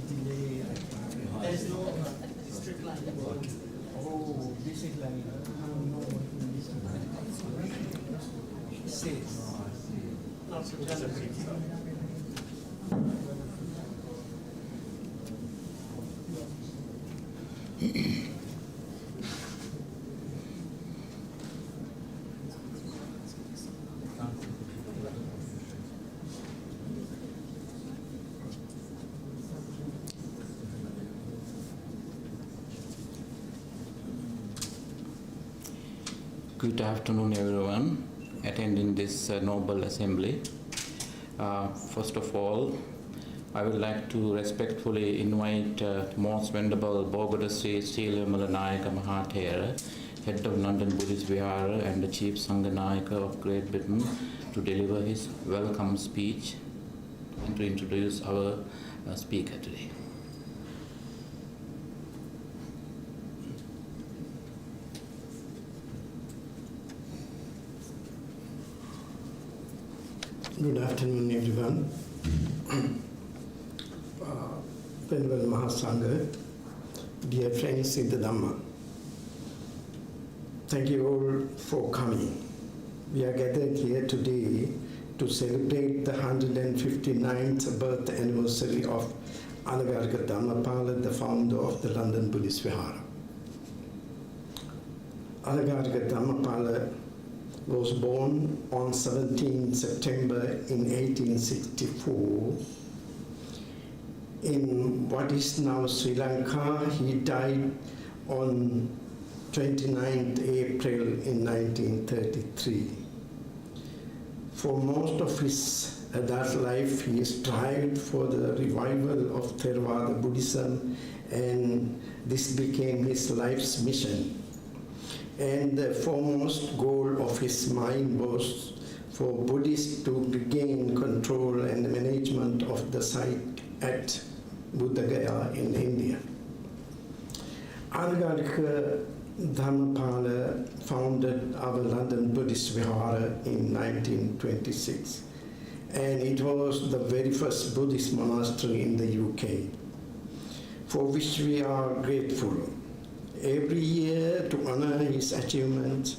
delay. There is no strict line. Oh, this is like no. Says. Not so Good afternoon, everyone attending this noble assembly. First of all, I would like to respectfully invite Most Venerable Bogada Sri Sila Malanayaka Mahathera, Head of London Buddhist Vihara and the Chief Sanghanayaka of Great Britain, to deliver his welcome speech and to introduce our speaker today. Good afternoon, everyone. Venerable Mahasangha, dear friends in the Dhamma, thank you all for coming. We are gathered here today to celebrate the 159th birth anniversary of Anagarika Dhammapala, the founder of the London Buddhist Vihara. Anagarika Dhammapala was born on 17 September in 1864 in what is now Sri Lanka. He died on 29th April in 1933. For most of his adult life, he strived for the revival of Theravada Buddhism, and this became his life's mission. And the foremost goal of his mind was for Buddhists to regain control and management of the site at Buddhagaya in India. Anagarika Dhammapala founded our London Buddhist Vihara in 1926, and it was the very first Buddhist monastery in the UK, for which we are grateful. Every year, to honor his achievements,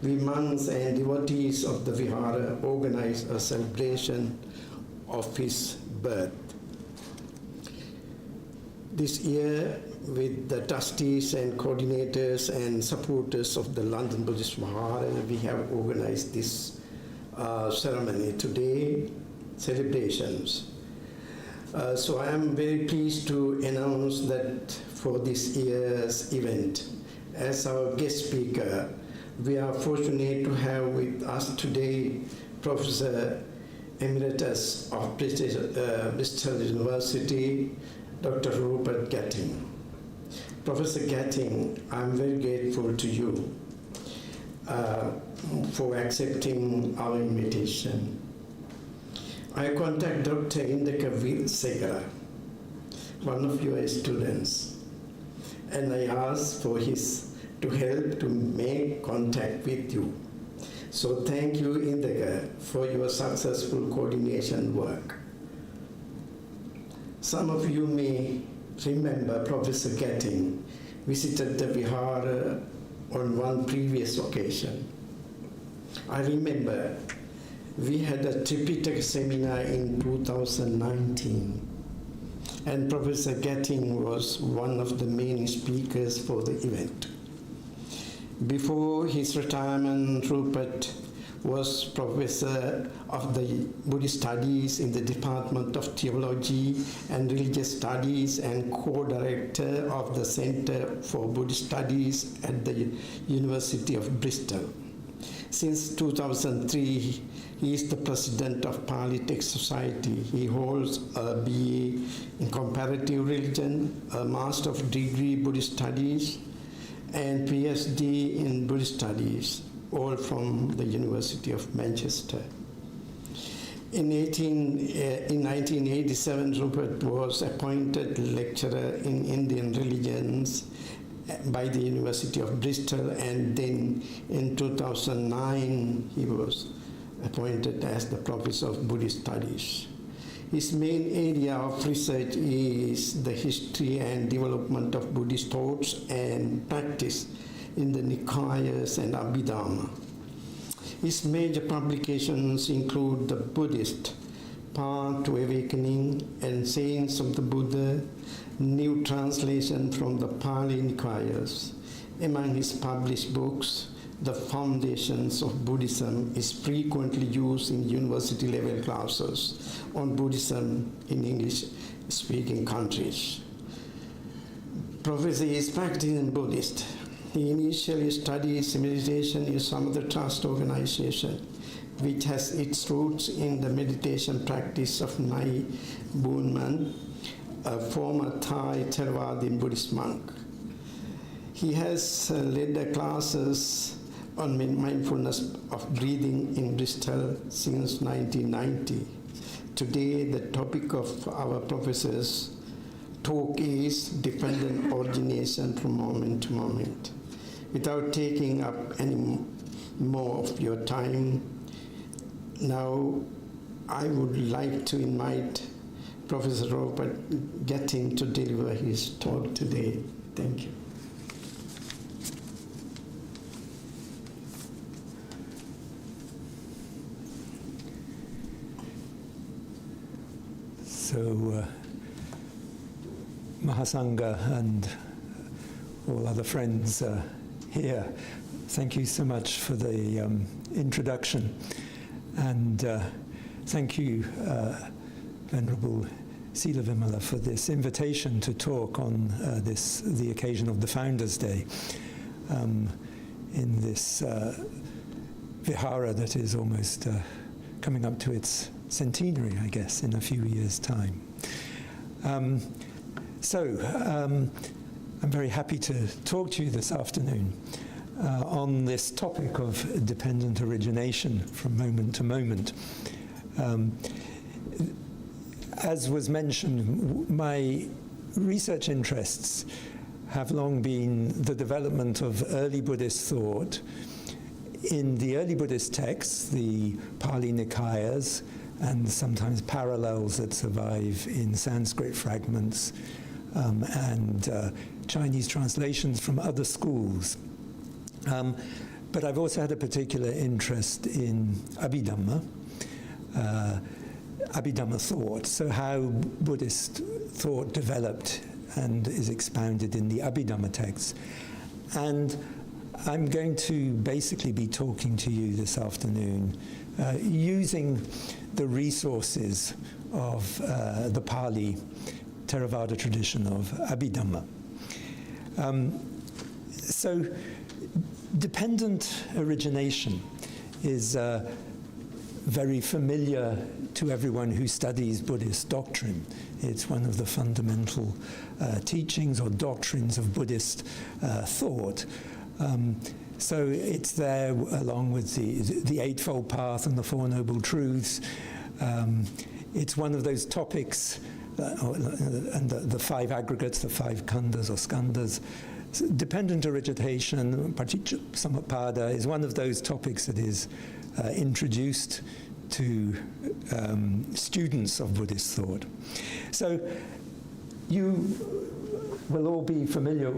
we monks and devotees of the Vihara organize a celebration of his birth. This year, with the trustees and coordinators and supporters of the London Buddhist Vihara, we have organized this ceremony today, celebrations. So I am very pleased to announce that for this year's event, as our guest speaker, we are fortunate to have with us today Professor Emeritus of Bristol University, Dr. Rupert Grethin. Professor Grethin, I'm very grateful to you for accepting our invitation. I contact Dr. Indaka Vibhanga, one of your students, and I asked for his to help to make contact with you. So thank you, Indaka, for your successful coordination work. Some of you may remember Professor Grethin visited the Vihara on one previous occasion. I remember we had a Tripitaka seminar in 2019, and Professor Grethin was one of the main speakers for the event. Before his retirement, Rupert was professor of the Buddhist Studies in the Department of Theology and Religious Studies and co-director of the Center for Buddhist Studies at the University of Bristol. Since 2003, he is the president of Pali Tech Society. He holds a BA in Comparative Religion, a Master of Degree Buddhist Studies, and PhD in Buddhist Studies, all from the University of Manchester. In 1987, Rupert was appointed lecturer in Indian religions by the University of Bristol, and then in 2009 he was appointed as the Professor of Buddhist Studies. His main area of research is the history and development of Buddhist thoughts and practice in the Nikayas and Abhidhamma. His major publications include the Buddhist Path to Awakening and Sayings of the Buddha, new translation from the Pali Nikayas. Among his published books, The Foundations of Buddhism is frequently used in university level classes on Buddhism in English-speaking countries. Professor is practicing Buddhist. He initially studied meditation in Samudra Trust organization, which has its roots in the meditation practice of Nai Boonman, a former Thai Theravada Buddhist monk. He has led classes on mindfulness of breathing in Bristol since 1990. Today, the topic of our professor's talk is dependent origination from moment to moment. Without taking up any more of your time, now I would like to invite Professor Rupert Grethin to deliver his talk today. Thank you. So, Mahasangha and all other friends here, thank you so much for the introduction. And thank you, Venerable Sila Vimala, for this invitation to talk on the occasion of the Founders' Day in this vihara that is almost coming up to its centenary, I guess, in a few years' time. I'm very happy to talk to you this afternoon on this topic of dependent origination from moment to moment. As was mentioned, my research interests have long been the development of early Buddhist thought in the early Buddhist texts, the Pali Nikayas, and sometimes parallels that survive in Sanskrit fragments and Chinese translations from other schools. But I've also had a particular interest in Abhidhamma, Abhidhamma thought, so how Buddhist thought developed and is expounded in the Abhidhamma texts. And I'm going to basically be talking to you this afternoon using the resources of the Pali Theravada tradition of Abhidhamma. So dependent origination is very familiar to everyone who studies Buddhist doctrine. It's one of the fundamental teachings or doctrines of Buddhist thought. So it's there along with the Eightfold Path and the Four Noble Truths. It's one of those topics, and the five aggregates, the five khandas or skandhas. Dependent origination, Paticcasamuppada, is one of those topics that is introduced to students of Buddhist thought. So you will all be familiar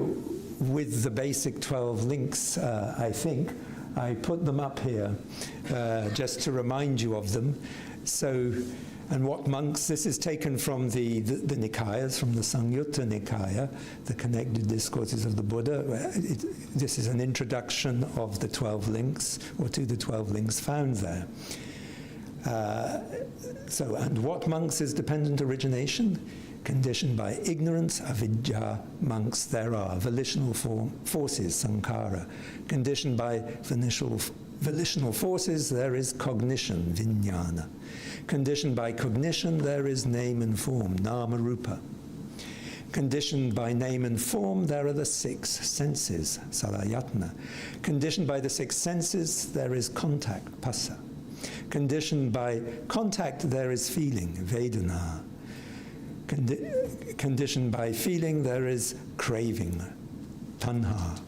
with the basic 12 links, I think. I put them up here just to remind you of them. So, and what monks, this is taken from the Nikayas, from the Samyutta Nikaya, the connected discourses of the Buddha. This is an introduction of the 12 links, or to the 12 links found there. So, and what monks is dependent origination? Conditioned by ignorance, avidya, monks there are. Volitional forces, sankhara. Conditioned by volitional forces, there is cognition, vijnana. Conditioned by cognition, there is name and form, nama rupa. Conditioned by name and form, there are the six senses, salayatna. Conditioned by the six senses, there is contact, phassa. Conditioned by contact, there is feeling, vedana. Conditioned by feeling, there is craving, tanha.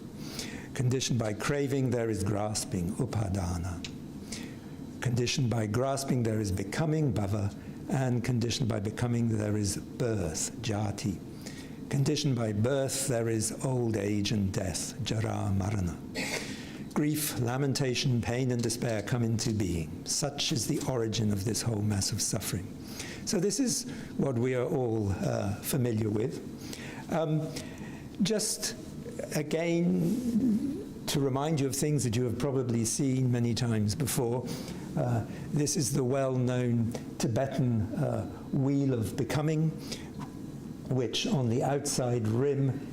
Conditioned by craving, there is grasping, upadana. Conditioned by grasping, there is becoming, bhava. and conditioned by becoming, there is birth, jati. Conditioned by birth, there is old age and death, jara marana. Grief, lamentation, pain, and despair come into being. Such is the origin of this whole mass of suffering. So this is what we are all familiar with. Just again, to remind you of things that you have probably seen many times before, this is the well-known Tibetan wheel of becoming, which on the outside rim,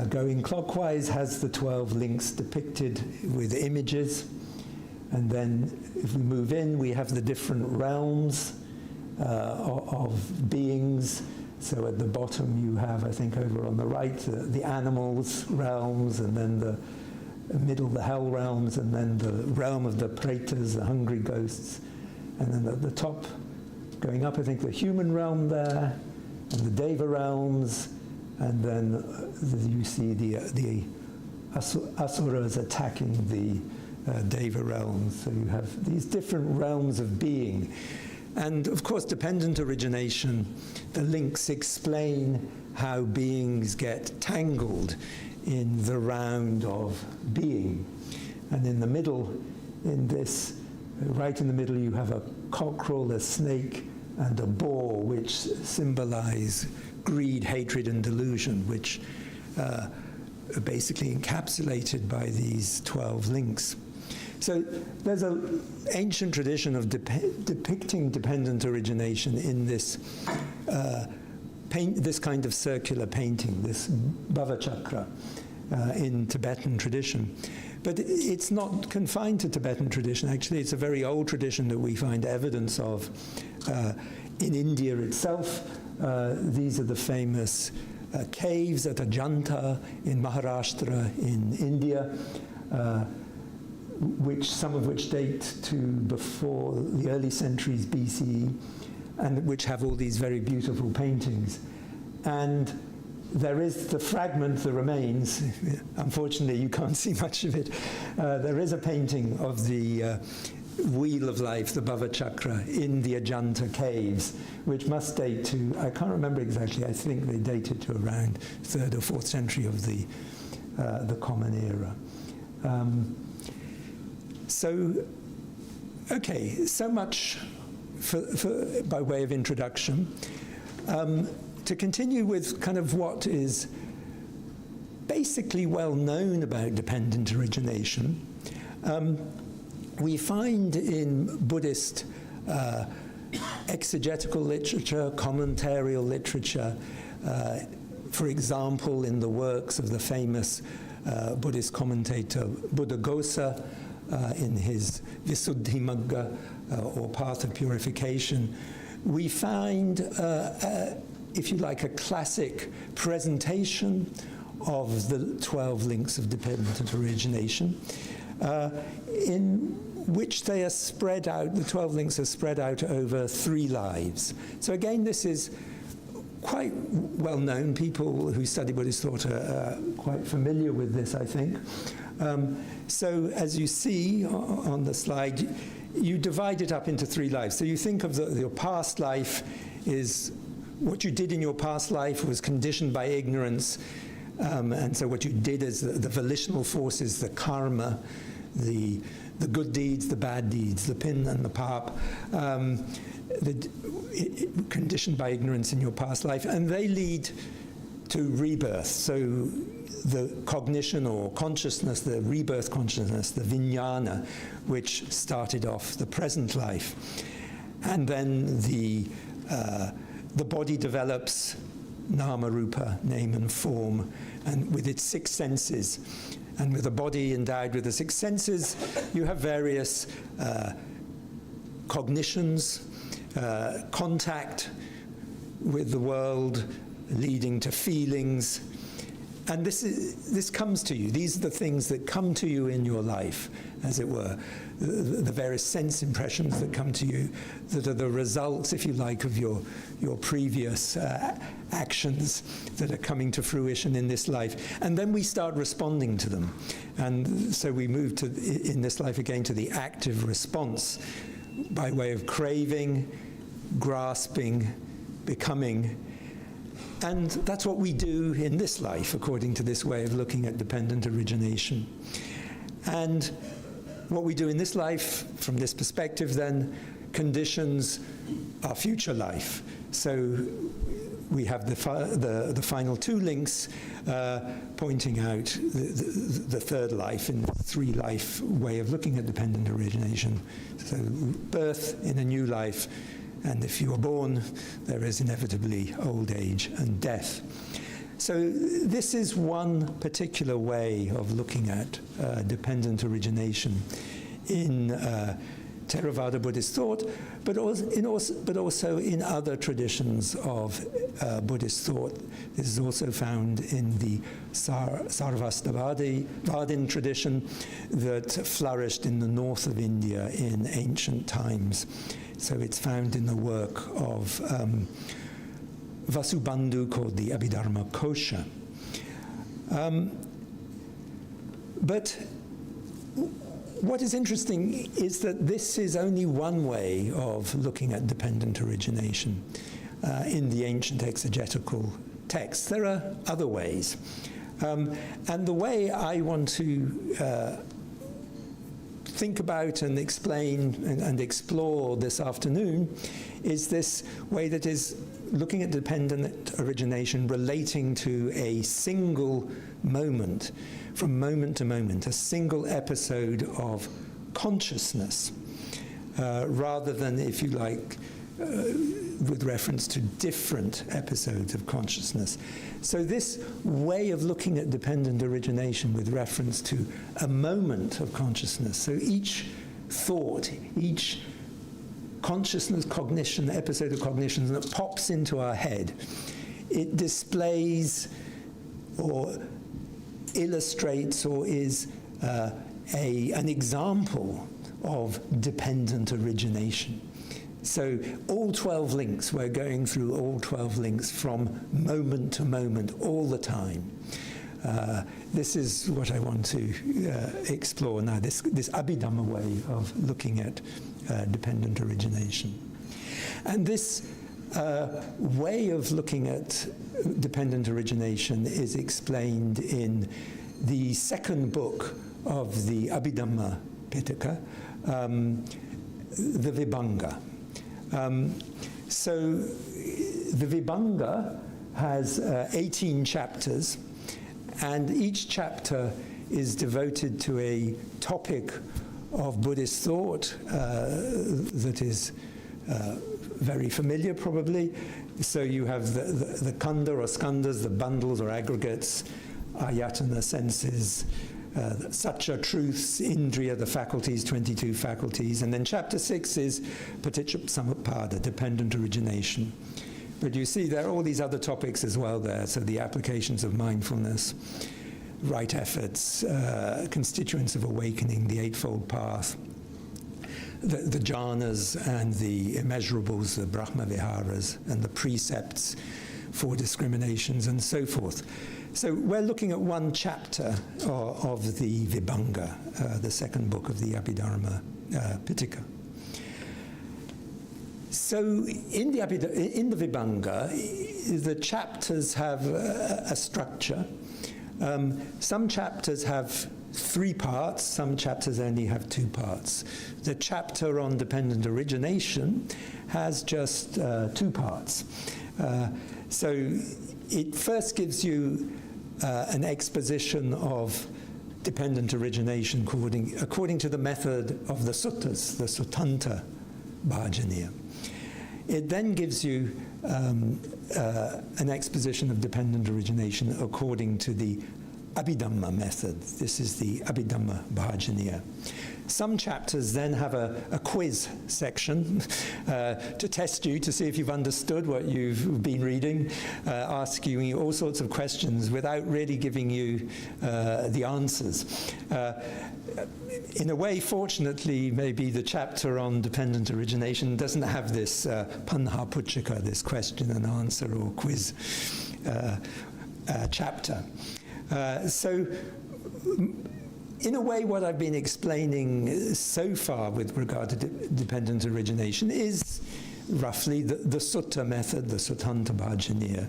going clockwise, has the 12 links depicted with images. And then if we move in, we have the different realms of beings. So at the bottom you have, I think over on the right, the animals realms, and then the middle, the hell realms, and then the realm of the pretas, the hungry ghosts. And then at the top, going up, I think the human realm there, and the deva realms, and then you see the asuras attacking the deva realms. So you have these different realms of being. And of course, dependent origination, the links explain how beings get tangled in the round of being. And in the middle, in this, right in the middle, you have a cockerel, a snake, and a boar, which symbolize greed, hatred, and delusion, which are basically encapsulated by these 12 links. So there's an ancient tradition of depicting dependent origination in this this kind of circular painting, this bhava chakra, in Tibetan tradition. But it's not confined to Tibetan tradition. Actually, it's a very old tradition that we find evidence of in India itself. These are the famous caves at Ajanta in Maharashtra in India, some of which date to before the early centuries BCE, and which have all these very beautiful paintings. And there is the fragment that remains. Unfortunately, you can't see much of it. There is a painting of the wheel of life, the bhava chakra, in the Ajanta caves, which must date to, I can't remember exactly, I think they dated to around 3rd or 4th century of the Common Era. So much by way of introduction. To continue with kind of what is basically well known about dependent origination, we find in Buddhist exegetical literature, commentarial literature, for example, in the works of the famous Buddhist commentator Buddhaghosa, in his Visuddhimagga, or Path of Purification, we find, if you like, a classic presentation of the 12 links of dependent origination, in which they are spread out, the 12 links are spread out over 3 lives. So again, this is quite well known. People who study Buddhist thought are quite familiar with this, I think. So as you see on the slide, you divide it up into 3 lives. So you think of your past life is what you did in your past life was conditioned by ignorance, and so what you did is the volitional forces, the karma, the good deeds, the bad deeds, the pin and the pap, conditioned by ignorance in your past life, and they lead to rebirth. So the cognition or consciousness, the rebirth consciousness, the vijnana, which started off the present life. And then the body develops nama rupa, name and form, and with its 6 senses. And with a body endowed with the 6 senses, you have various cognitions, contact with the world, leading to feelings. And this comes to you. These are the things that come to you in your life, as it were. The various sense impressions that come to you, that are the results, if you like, of your previous actions that are coming to fruition in this life. And then we start responding to them. And so we move to, in this life again, to the active response by way of craving, grasping, becoming. And that's what we do in this life, according to this way of looking at dependent origination. And what we do in this life, from this perspective, then conditions our future life. So we have the final two links pointing out the third life in the three-life way of looking at dependent origination. So birth in a new life, and if you are born, there is inevitably old age and death. So this is one particular way of looking at dependent origination in Theravada Buddhist thought, but also in other traditions of Buddhist thought. This is also found in the Sarvastivadin tradition that flourished in the north of India in ancient times. So it's found in the work of Vasubandhu called the Abhidharma Kosha. But what is interesting is that this is only one way of looking at dependent origination in the ancient exegetical texts. There are other ways. And the way I want to think about and explain and explore this afternoon is this way that is looking at dependent origination relating to a single moment, from moment to moment, a single episode of consciousness, rather than, if you like, with reference to different episodes of consciousness. So this way of looking at dependent origination with reference to a moment of consciousness, so each thought, each consciousness, cognition, episode of cognition that pops into our head, it displays or illustrates or is an example of dependent origination. So all 12 links, we're going through all 12 links from moment to moment all the time. This is what I want to explore now, this Abhidhamma way of looking at dependent origination. And this way of looking at dependent origination is explained in the second book of the Abhidhamma Pitaka, the Vibhanga. So the Vibhanga has 18 chapters, and each chapter is devoted to a topic of Buddhist thought that is very familiar, probably. So you have the kanda or skandhas, the bundles or aggregates, ayatana, senses, satcha, truths, indriya, the faculties, 22 faculties. And then chapter 6 is paticca-samuppada, dependent origination. But you see there are all these other topics as well there, so the applications of mindfulness, right efforts, constituents of awakening, the Eightfold Path, the jhanas and the immeasurables, the Brahma Viharas, and the precepts for discriminations and so forth. So we're looking at one chapter of the Vibhanga, the second book of the Abhidharma Pitaka. So in the Vibhanga, the chapters have a structure. Some chapters have 3 parts, some chapters only have 2 parts. The chapter on dependent origination has just 2 parts. So it first gives you an exposition of dependent origination according to the method of the suttas, the Suttanta Bhajaniya. It then gives you an exposition of dependent origination according to the Abhidhamma method. This is the Abhidhamma Bhajaniya. Some chapters then have a quiz section to test you, to see if you've understood what you've been reading, asking you all sorts of questions without really giving you the answers. In a way, fortunately, maybe the chapter on dependent origination doesn't have this panha puchika, this question and answer or quiz chapter. So, in a way, what I've been explaining so far with regard to dependent origination is roughly the sutta method, the Suttanta-bhajaniya,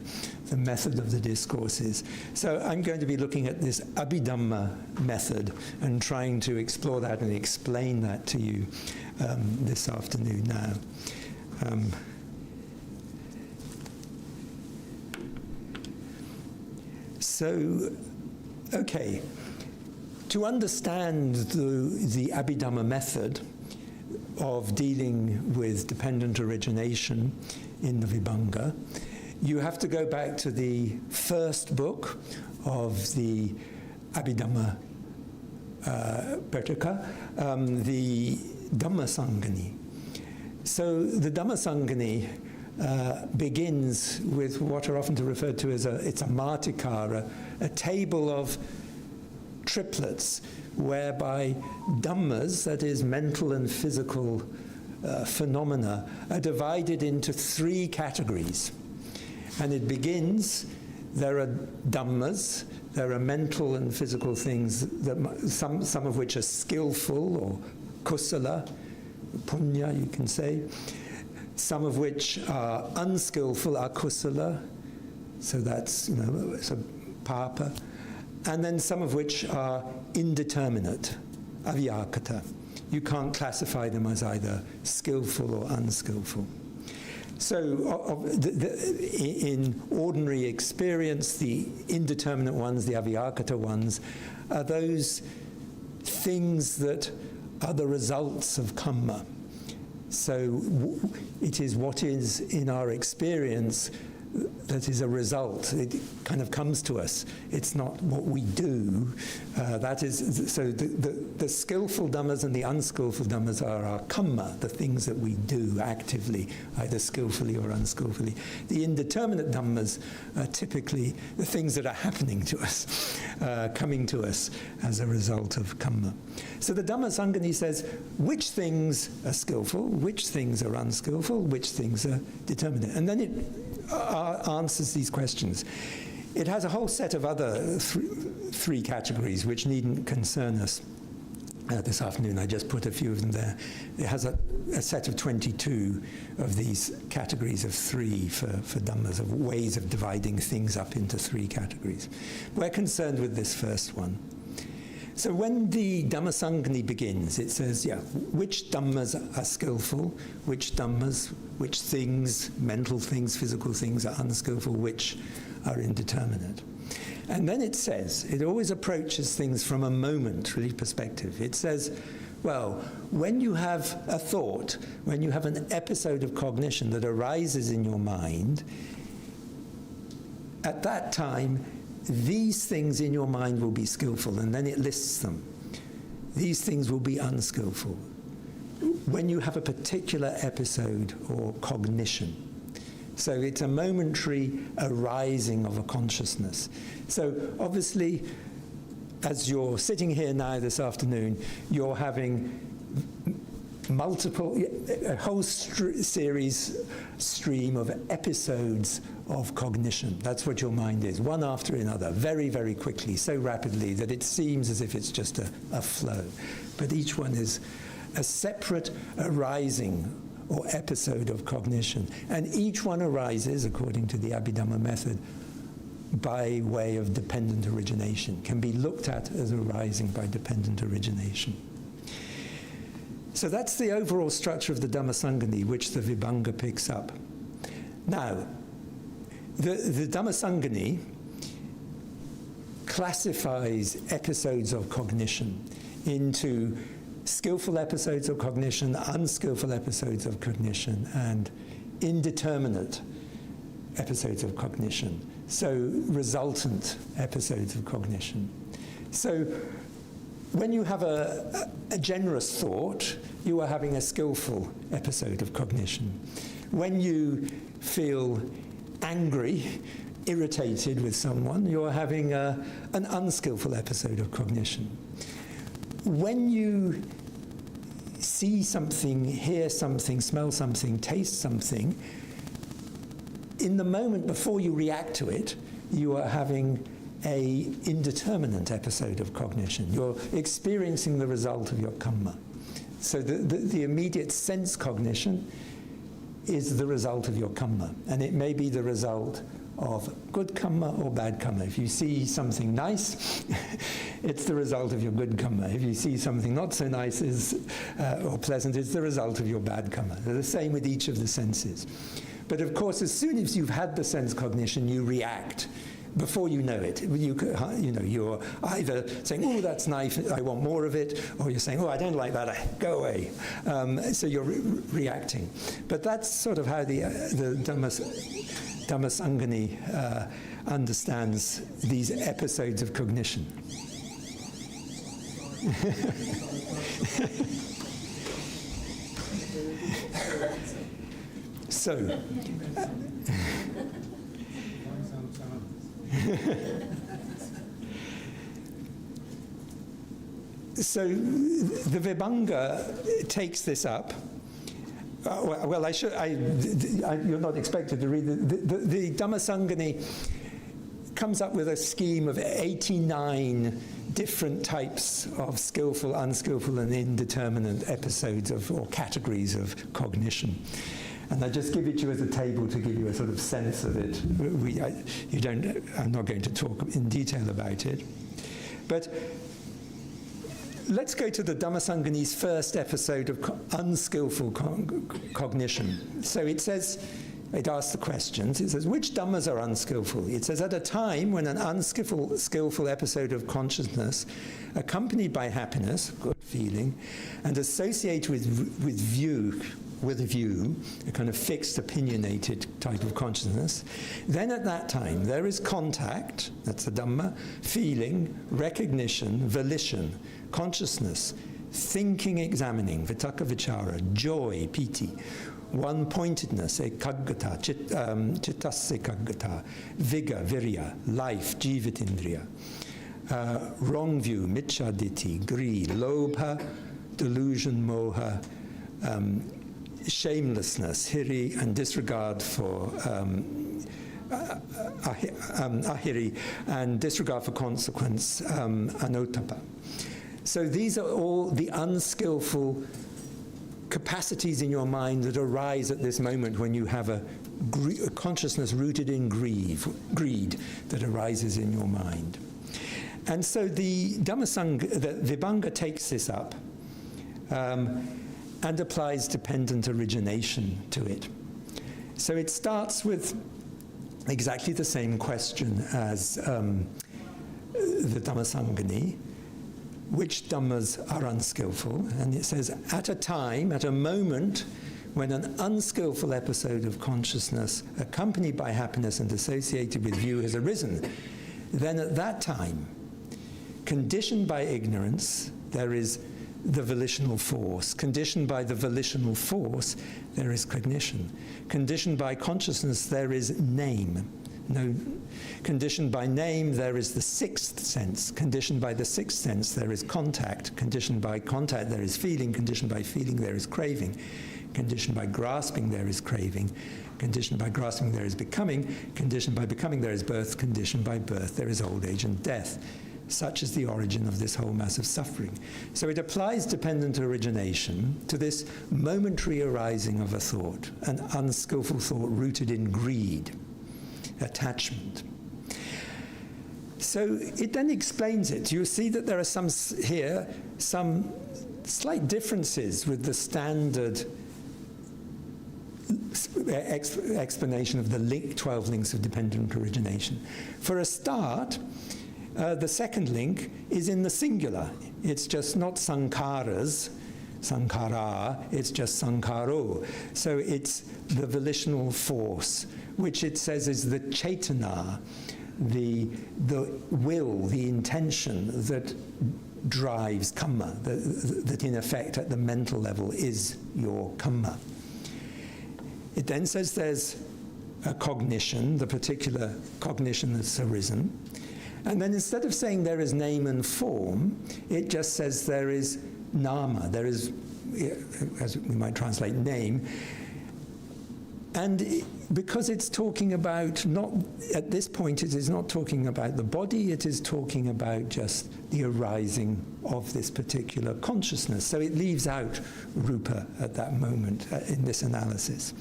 the method of the discourses. So I'm going to be looking at this Abhidhamma method and trying to explore that and explain that to you this afternoon now. Okay, to understand the Abhidhamma method of dealing with dependent origination in the Vibhanga, you have to go back to the first book of the Abhidhamma Pitaka, the Dhammasangani. So the Dhammasangani begins with what are often referred to as it's a Martikara, a table of triplets, whereby dhammas, that is mental and physical phenomena, are divided into three categories. And it begins, there are dhammas, there are mental and physical things, that some of which are skillful or kusala, punya you can say, some of which are unskillful, akusala, so that's, so papa, and then some of which are indeterminate, avyakata. You can't classify them as either skillful or unskillful. So in ordinary experience, the indeterminate ones, the avyakata ones, are those things that are the results of karma. So it is what is in our experience that is a result. It kind of comes to us. It's not what we do. That is, so the skillful dhammas and the unskillful dhammas are our kamma, the things that we do actively, either skillfully or unskillfully. The indeterminate dhammas are typically the things that are happening to us, coming to us as a result of kamma. So the Dhammasangani says which things are skillful, which things are unskillful, which things are determinate. And then it answers these questions. It has a whole set of other three categories which needn't concern us this afternoon. I just put a few of them there. It has a set of 22 of these categories of three for dhammas, of ways of dividing things up into three categories. We're concerned with this first one. So when the Dhammasangani begins, it says, which dhammas are skillful, which dhammas, which things, mental things, physical things are unskillful, which are indeterminate. And then it says, it always approaches things from a momentary perspective. It says, well, when you have a thought, when you have an episode of cognition that arises in your mind, at that time, these things in your mind will be skillful, and then it lists them. These things will be unskillful. When you have a particular episode or cognition. So it's a momentary arising of a consciousness. So obviously, as you're sitting here now this afternoon, you're having a whole stream of episodes of cognition. That's what your mind is, one after another, very, very quickly, so rapidly that it seems as if it's just a flow. But each one is a separate arising or episode of cognition. And each one arises, according to the Abhidhamma method, by way of dependent origination, can be looked at as arising by dependent origination. So that's the overall structure of the Dhammasangani, which the Vibhanga picks up. Now, the Dhammasangani classifies episodes of cognition into skillful episodes of cognition, unskillful episodes of cognition, and indeterminate episodes of cognition. So resultant episodes of cognition. So when you have a generous thought, you are having a skillful episode of cognition. When you feel angry, irritated with someone, you're having an unskillful episode of cognition. When you see something, hear something, smell something, taste something, in the moment before you react to it, you are having an indeterminate episode of cognition. You're experiencing the result of your karma. So the immediate sense cognition is the result of your kamma. And it may be the result of good kamma or bad kamma. If you see something nice, it's the result of your good kamma. If you see something not so nice or pleasant, it's the result of your bad kamma. They're the same with each of the senses. But of course, as soon as you've had the sense cognition, you react. Before you know it, you're either saying, "Oh, that's nice, I want more of it," or you're saying, "Oh, I don't like that, go away." So you're reacting. But that's sort of how the Dhammasangani understands these episodes of cognition. So. So the Vibhanga takes this up. You're not expected to read the Dhammasangani comes up with a scheme of 89 different types of skillful, unskillful, and indeterminate episodes or categories of cognition. And I just give it to you as a table to give you a sort of sense of it. I'm not going to talk in detail about it. But let's go to the Dhammasangani's first episode of unskillful cognition. So it says, it asks the questions. It says, which dhammas are unskillful? It says, at a time when an unskillful episode of consciousness, accompanied by happiness, good feeling, and associated with a view, a kind of fixed, opinionated type of consciousness, then at that time there is contact, that's the Dhamma, feeling, recognition, volition, consciousness, thinking, examining, vitakka vichara, joy, piti, one-pointedness, ekaggata, chittas ekaggata, vigor, virya, life, jivitindriya, wrong view, micchaditi, greed, lobha, delusion, moha, shamelessness, hiri, and disregard for ahiri, and disregard for consequence, anotapa. So these are all the unskillful capacities in your mind that arise at this moment when you have a consciousness rooted in greed that arises in your mind. And so the Vibhanga takes this up and applies dependent origination to it. So it starts with exactly the same question as the Dhammasangani. Which dhammas are unskillful? And it says, at a time, at a moment, when an unskillful episode of consciousness, accompanied by happiness and associated with view, has arisen, then at that time, conditioned by ignorance, there is the volitional force. Conditioned by the volitional force, there is cognition. Conditioned by consciousness, there is name. Conditioned by name, there is the sixth sense. Conditioned by the sixth sense, there is contact. Conditioned by contact, there is feeling. Conditioned by feeling, there is craving. Conditioned by grasping, there is craving. Conditioned by grasping, there is becoming. Conditioned by becoming, there is birth. Conditioned by birth, there is old age and death. Such is the origin of this whole mass of suffering. So it applies dependent origination to this momentary arising of a thought, an unskillful thought rooted in greed, attachment. So it then explains it. You see that there are some slight differences with the standard explanation of the 12 links of dependent origination. For a start, the second link is in the singular. It's just not sankharas, sankhara, it's just sankharo. So it's the volitional force, which it says is the cetana, the will, the intention that drives kamma, that in effect at the mental level is your kamma. It then says there's a cognition, the particular cognition that's arisen. And then instead of saying there is name and form, it just says there is nama, there is, as we might translate, name, because it's talking about, not at this point, it is not talking about the body, it is talking about just the arising of this particular consciousness. So it leaves out Rupa at that moment in this analysis.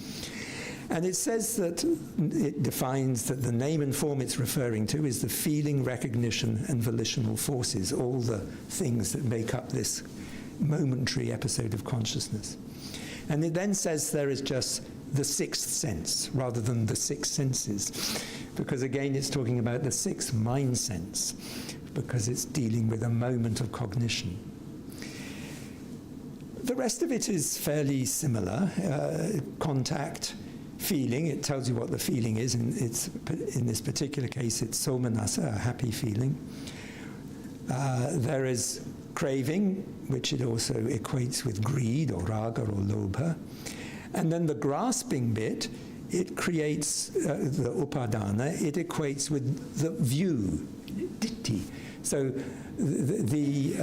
And it says that, it defines that the name and form it's referring to is the feeling, recognition, and volitional forces, all the things that make up this momentary episode of consciousness. And it then says there is just the sixth sense, rather than the six senses, because again it's talking about the sixth mind sense, because it's dealing with a moment of cognition. The rest of it is fairly similar. Contact, feeling, it tells you what the feeling is, and it's, in this particular case it's somanasa, a happy feeling. There is craving, which it also equates with greed or raga or lobha. And then the grasping bit, it creates the upadana, it equates with the view, ditti. So the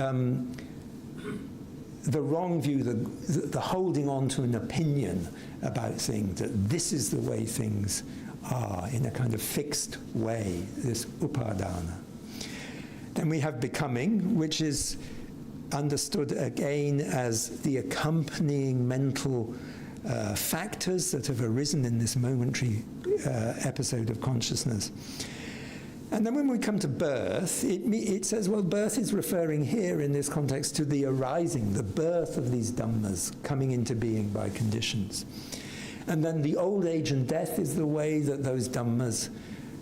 wrong view, the holding on to an opinion about things, that this is the way things are in a kind of fixed way, this upadana. Then we have becoming, which is understood again as the accompanying mental factors that have arisen in this momentary episode of consciousness. And then when we come to birth, it says, well, birth is referring here in this context to the arising, the birth of these dhammas coming into being by conditions. And then the old age and death is the way that those dhammas,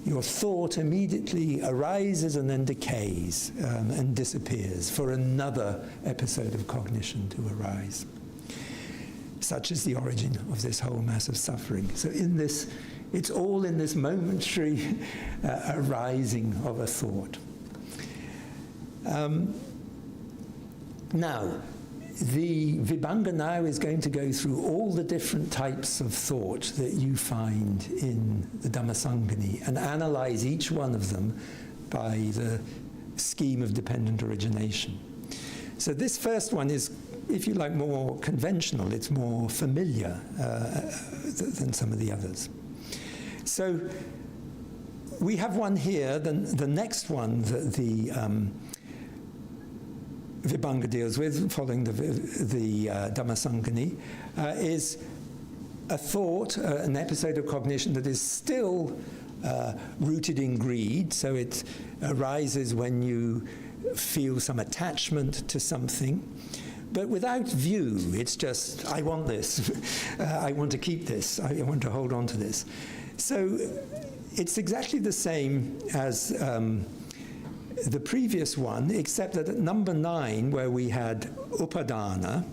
your thought immediately arises and then decays and disappears for another episode of cognition to arise. Such is the origin of this whole mass of suffering. So in this, it's all in this momentary arising of a thought. Now, the Vibhanga now is going to go through all the different types of thought that you find in the Dhammasangani and analyze each one of them by the scheme of dependent origination. So this first one is, if you like, more conventional, it's more familiar than some of the others. So we have one here, the next one that the Vibhanga deals with, following the Dhammasangani, is a thought, an episode of cognition that is still rooted in greed. So it arises when you feel some attachment to something, but without view. It's just, I want this, I want to keep this, I want to hold on to this. So it's exactly the same as the previous one, except that at number 9, where we had upadana,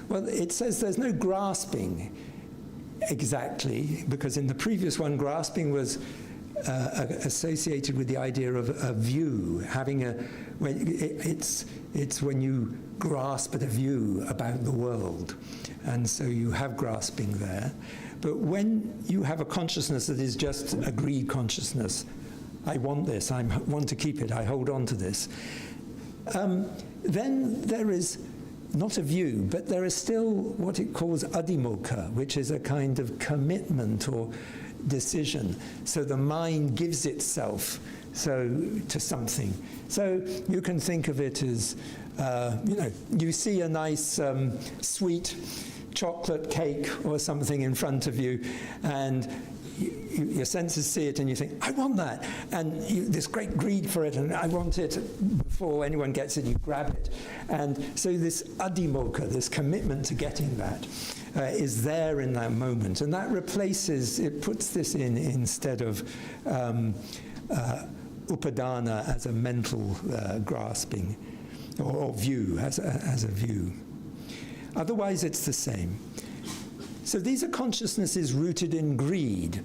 well, it says there's no grasping exactly, because in the previous one, grasping was associated with the idea of a view, having a, it's when you grasp at a view about the world, and so you have grasping there. But when you have a consciousness that is just a greed consciousness, I want this, I want to keep it, I hold on to this, then there is not a view, but there is still what it calls adhimukha, which is a kind of commitment or decision. So the mind gives itself to something. So you can think of it as, you see a nice sweet chocolate cake or something in front of you, and your senses see it and you think, I want that, and this great greed for it, and I want it. Before anyone gets it, you grab it. And so this adhimukha, this commitment to getting that, is there in that moment, and that replaces, it puts this in instead of upadana as a mental grasping or view, as a view. Otherwise it's the same. So these are consciousnesses rooted in greed.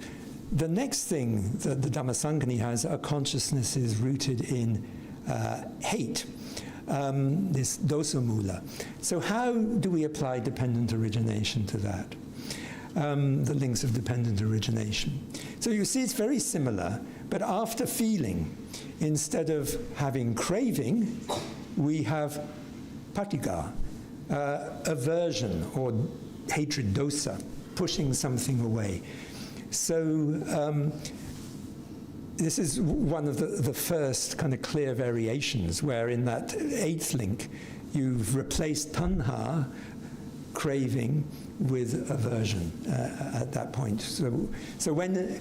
The next thing that the Dhammasangani has are consciousnesses rooted in hate, this dosa mula. So how do we apply dependent origination to that? The links of dependent origination. So you see it's very similar, but after feeling, instead of having craving, we have patigha, aversion or hatred, dosa, pushing something away. So this is one of the first kind of clear variations, where in that 8th link, you've replaced tanha, craving, with aversion at that point. So when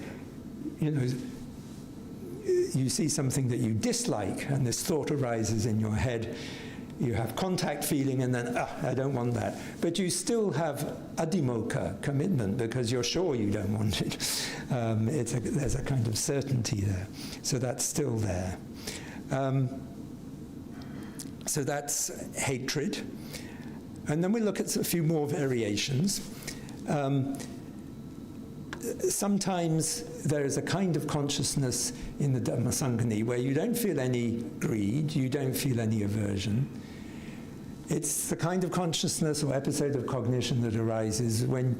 you see something that you dislike and this thought arises in your head, you have contact feeling and then, I don't want that. But you still have adhimokkha, commitment, because you're sure you don't want it. There's a kind of certainty there. So that's still there. So that's hatred. And then we look at a few more variations. Sometimes there is a kind of consciousness in the Dhammasangani where you don't feel any greed, you don't feel any aversion. It's the kind of consciousness or episode of cognition that arises when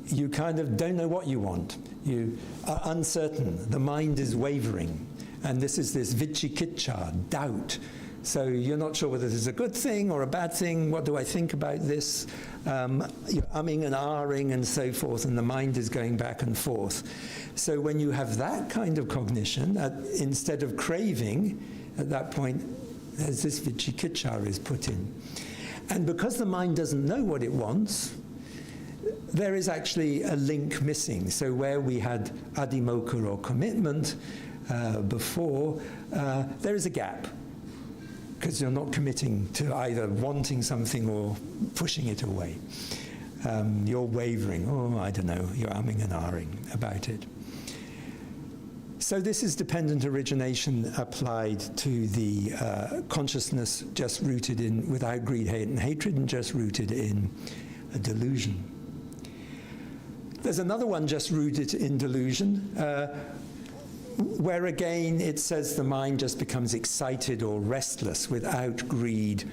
you kind of don't know what you want. You are uncertain, the mind is wavering, and this is this vicikiccha, doubt. So you're not sure whether this is a good thing or a bad thing. What do I think about this? You're umming and ahhing and so forth, and the mind is going back and forth. So when you have that kind of cognition, instead of craving, at that point, there's this vicikiccha is put in. And because the mind doesn't know what it wants, there is actually a link missing. So where we had adhimokkha or commitment before, there is a gap, because you're not committing to either wanting something or pushing it away. You're wavering, I don't know, you're umming and ahhing about it. So this is dependent origination applied to the consciousness just rooted in, without greed, hate, and hatred, and just rooted in a delusion. There's another one just rooted in delusion, where again it says the mind just becomes excited or restless without greed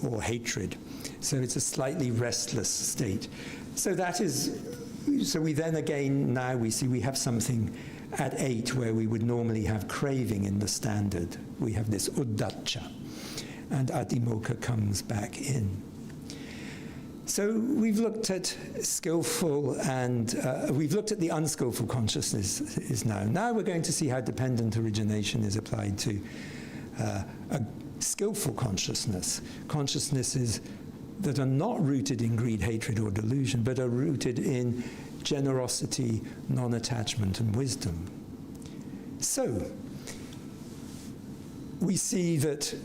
or hatred. So it's a slightly restless state. So that is, so we then again, now we see we have something at 8 where we would normally have craving in the standard. We have this uddacca, and adhimokkha comes back in. So we've looked at skillful and we've looked at the unskillful consciousness now. Now we're going to see how dependent origination is applied to a skillful consciousness. Consciousnesses that are not rooted in greed, hatred, or delusion, but are rooted in generosity, non-attachment, and wisdom. So we see that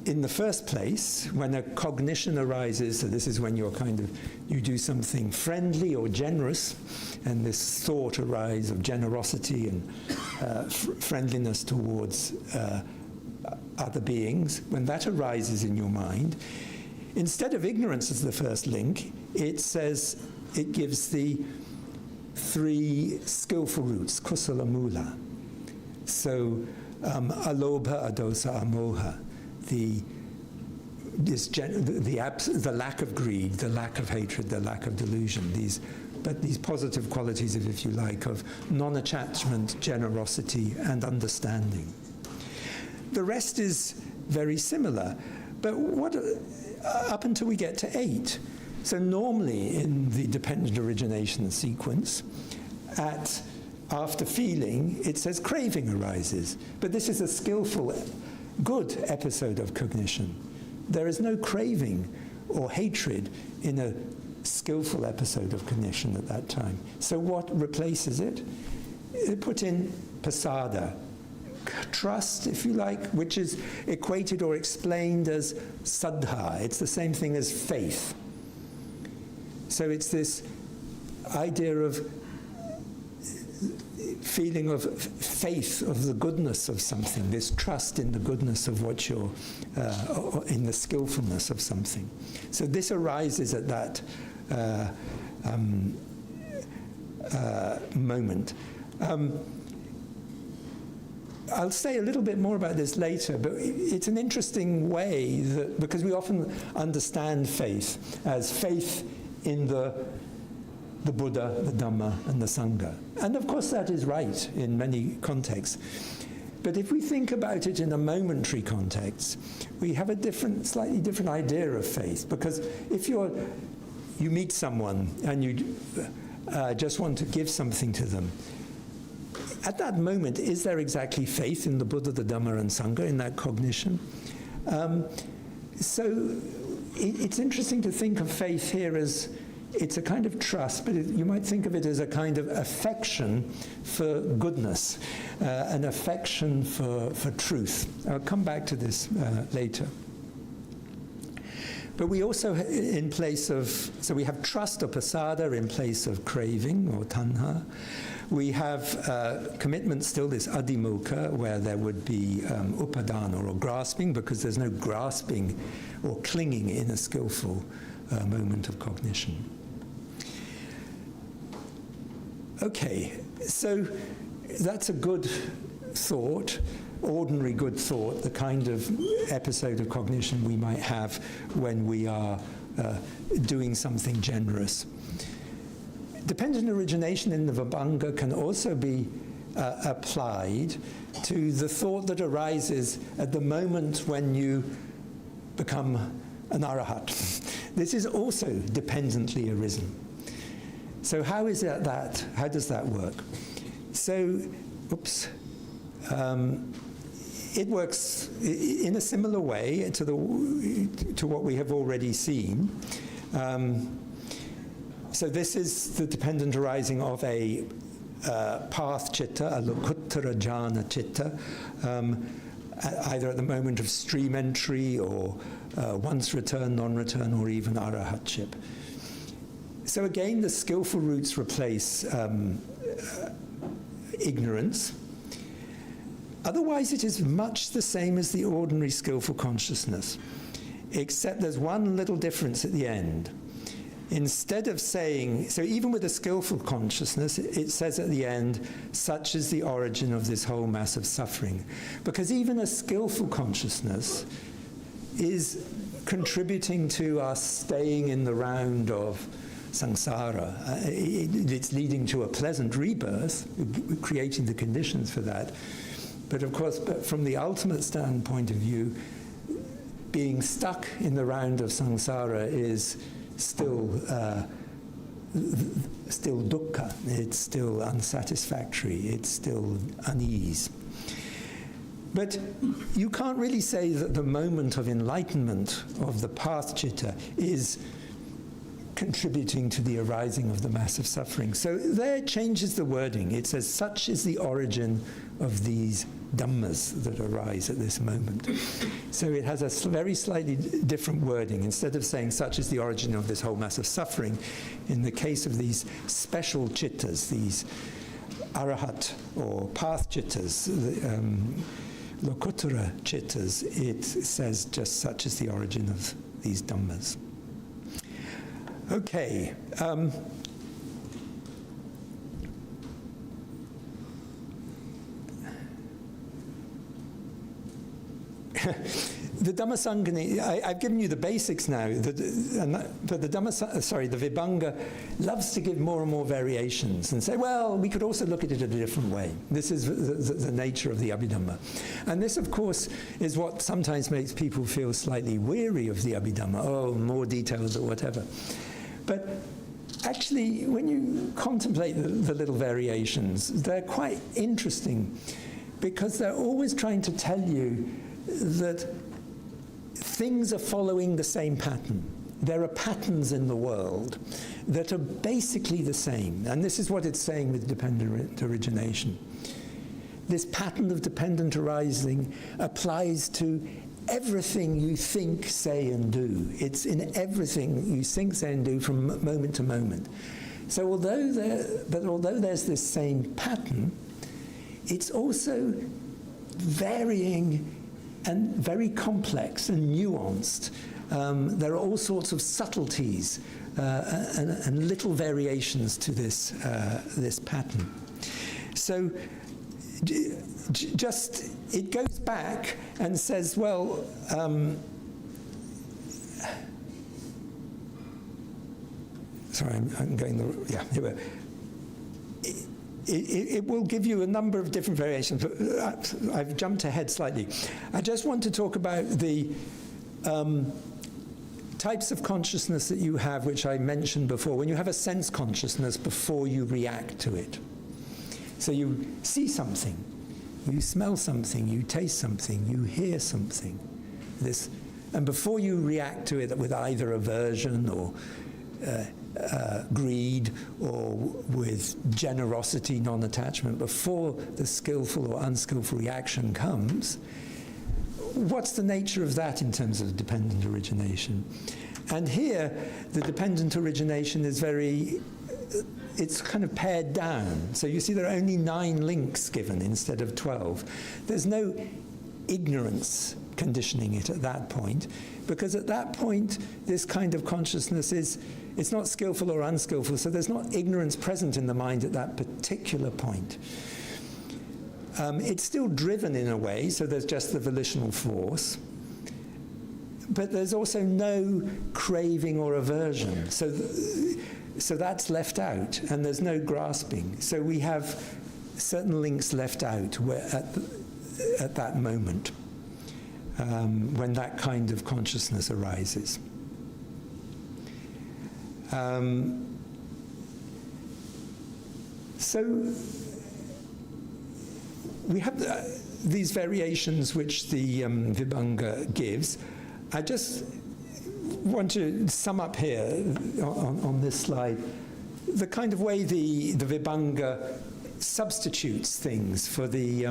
in the first place, when a cognition arises, so this is when you're you do something friendly or generous, and this thought arises of generosity and friendliness towards other beings, when that arises in your mind, instead of ignorance as the first link, it says, it gives the 3 skillful roots, kusala mula. So, alobha, adosa, amoha. The lack of greed, the lack of hatred, the lack of delusion, these positive qualities, if you like, of non-attachment, generosity, and understanding. The rest is very similar, but up until we get to 8. So normally in the dependent origination sequence, after feeling, it says craving arises. But this is a skillful, good episode of cognition. There is no craving or hatred in a skillful episode of cognition at that time. So what replaces it? It put in pasada, trust, if you like, which is equated or explained as saddha. It's the same thing as faith. So it's this idea of feeling of faith, of the goodness of something, this trust in the goodness of what you're, in the skillfulness of something. So this arises at that moment. I'll say a little bit more about this later, but it's an interesting way that, because we often understand faith as faith in the Buddha, the Dhamma, and the Sangha. And of course that is right in many contexts. But if we think about it in a momentary context, we have a slightly different idea of faith. Because if you meet someone and just want to give something to them. At that moment, is there exactly faith in the Buddha, the Dhamma, and Sangha in that cognition? So it's interesting to think of faith here as it's a kind of trust, but you might think of it as a kind of affection for goodness, an affection for truth. I'll come back to this later. But we also, in place of, so we have trust or pasada in place of craving or tanha. We have commitment still, this adhimukha, where there would be upadana or grasping, because there's no grasping or clinging in a skillful moment of cognition. Okay, so that's a good thought, ordinary good thought, the kind of episode of cognition we might have when we are doing something generous. Dependent origination in the Vibhanga can also be applied to the thought that arises at the moment when you become an arahat. This is also dependently arisen. So how is that? How does that work? So, it works in a similar way to what we have already seen. So this is the dependent arising of a path chitta, a lokuttara jhana chitta, either at the moment of stream entry or once return, non-return, or even arahatship. So again, the skillful roots replace ignorance. Otherwise, it is much the same as the ordinary skillful consciousness, except there's one little difference at the end. Instead of saying, so even with a skillful consciousness, it says at the end, such is the origin of this whole mass of suffering. Because even a skillful consciousness is contributing to us staying in the round of samsara. It's leading to a pleasant rebirth, creating the conditions for that. But of course, from the ultimate standpoint of view, being stuck in the round of samsara is still dukkha, it's still unsatisfactory, it's still unease. But you can't really say that the moment of enlightenment of the path citta is contributing to the arising of the mass of suffering. So there it changes the wording. It says, such is the origin of these dhammas that arise at this moment. So it has a very slightly different wording. Instead of saying, such is the origin of this whole mass of suffering, in the case of these special chittas, these arahat or path chittas, lokuttara chittas, it says just such is the origin of these dhammas. Okay. The Dhammasangani, I've given you the basics now, but the Vibhanga loves to give more and more variations and say, well, we could also look at it in a different way. This is the nature of the Abhidhamma. And this, of course, is what sometimes makes people feel slightly weary of the Abhidhamma. Oh, more details or whatever. But actually, when you contemplate the little variations, they're quite interesting because they're always trying to tell you that things are following the same pattern. There are patterns in the world that are basically the same. And this is what it's saying with dependent origination. This pattern of dependent arising applies to everything you think, say, and do. It's in everything you think, say, and do from moment to moment. So although there's this same pattern, it's also varying and very complex and nuanced. There are all sorts of subtleties and little variations to this pattern. So just it goes back and says, well, sorry, I'm going the, yeah, here we are. It will give you a number of different variations, but I've jumped ahead slightly. I just want to talk about the types of consciousness that you have, which I mentioned before, when you have a sense consciousness before you react to it. So you see something, you smell something, you taste something, you hear something. And before you react to it with either aversion or greed or with generosity, non-attachment, before the skillful or unskillful reaction comes, what's the nature of that in terms of dependent origination? And here, the dependent origination is it's kind of pared down. So you see there are only 9 links given instead of 12. There's no ignorance conditioning it at that point, because at that point, this kind of consciousness it's not skillful or unskillful, so there's not ignorance present in the mind at that particular point. It's still driven in a way, so there's just the volitional force, but there's also no craving or aversion. So that's left out, and there's no grasping. So we have certain links left out at that moment when that kind of consciousness arises. So we have these variations which the Vibhanga gives. I just want to sum up here on this slide the kind of way the Vibhanga substitutes things for the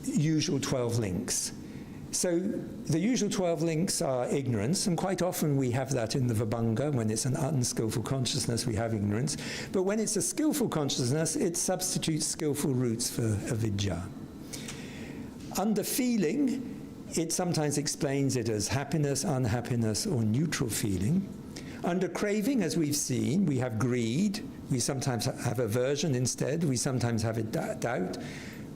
usual 12 links. So the usual 12 links are ignorance, and quite often we have that in the Vibhanga. When it's an unskillful consciousness, we have ignorance. But when it's a skillful consciousness, it substitutes skillful roots for avidya. Under feeling, it sometimes explains it as happiness, unhappiness, or neutral feeling. Under craving, as we've seen, we have greed. We sometimes have aversion instead. We sometimes have doubt.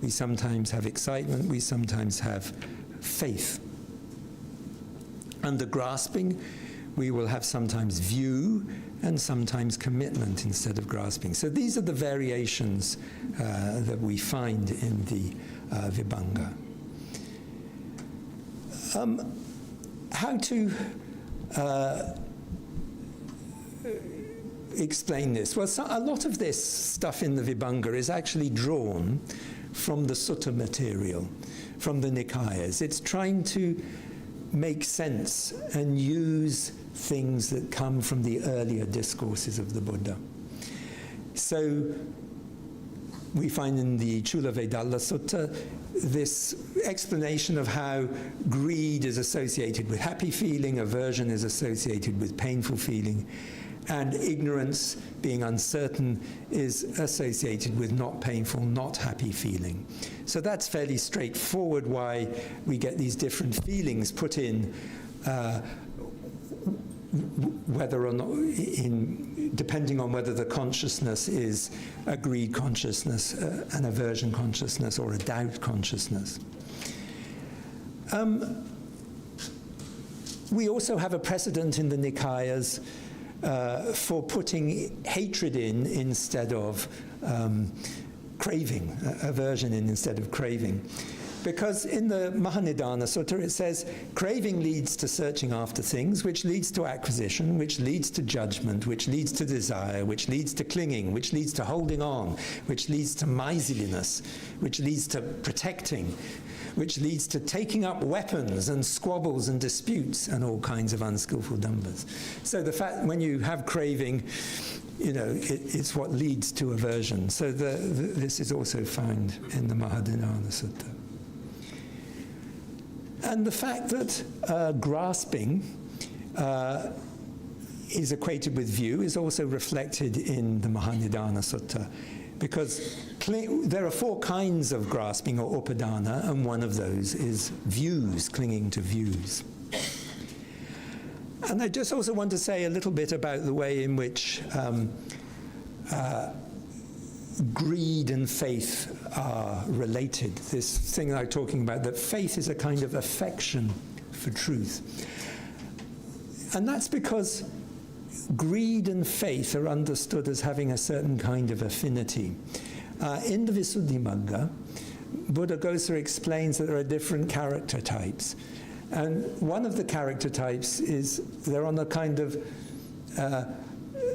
We sometimes have excitement. We sometimes have faith. Under grasping, we will have sometimes view and sometimes commitment instead of grasping. So these are the variations that we find in the Vibhanga. How to explain this? Well, a lot of this stuff in the Vibhanga is actually drawn from the sutta material, from the Nikayas. It's trying to make sense and use things that come from the earlier discourses of the Buddha. So we find in the Chula Vedalla Sutta this explanation of how greed is associated with happy feeling, aversion is associated with painful feeling, and ignorance, being uncertain, is associated with not painful, not happy feeling. So that's fairly straightforward why we get these different feelings put in, whether or not, depending on whether the consciousness is a greed consciousness, an aversion consciousness, or a doubt consciousness. We also have a precedent in the Nikayas for putting hatred in instead of craving, aversion in instead of craving. Because in the Mahanidana Sutta it says, craving leads to searching after things, which leads to acquisition, which leads to judgment, which leads to desire, which leads to clinging, which leads to holding on, which leads to miserliness, which leads to protecting, which leads to taking up weapons and squabbles and disputes and all kinds of unskillful dambas. So the fact when you have craving, you know, it's what leads to aversion. So this is also found in the Mahanidana Sutta. And the fact that grasping is equated with view is also reflected in the Mahanidana Sutta, because there are 4 kinds of grasping, or upadana, and one of those is views, clinging to views. And I just also want to say a little bit about the way in which greed and faith are related. This thing I'm talking about, that faith is a kind of affection for truth. And that's because greed and faith are understood as having a certain kind of affinity. In the Visuddhimagga, Buddha Gosa explains that there are different character types. And one of the character types is they're on a kind of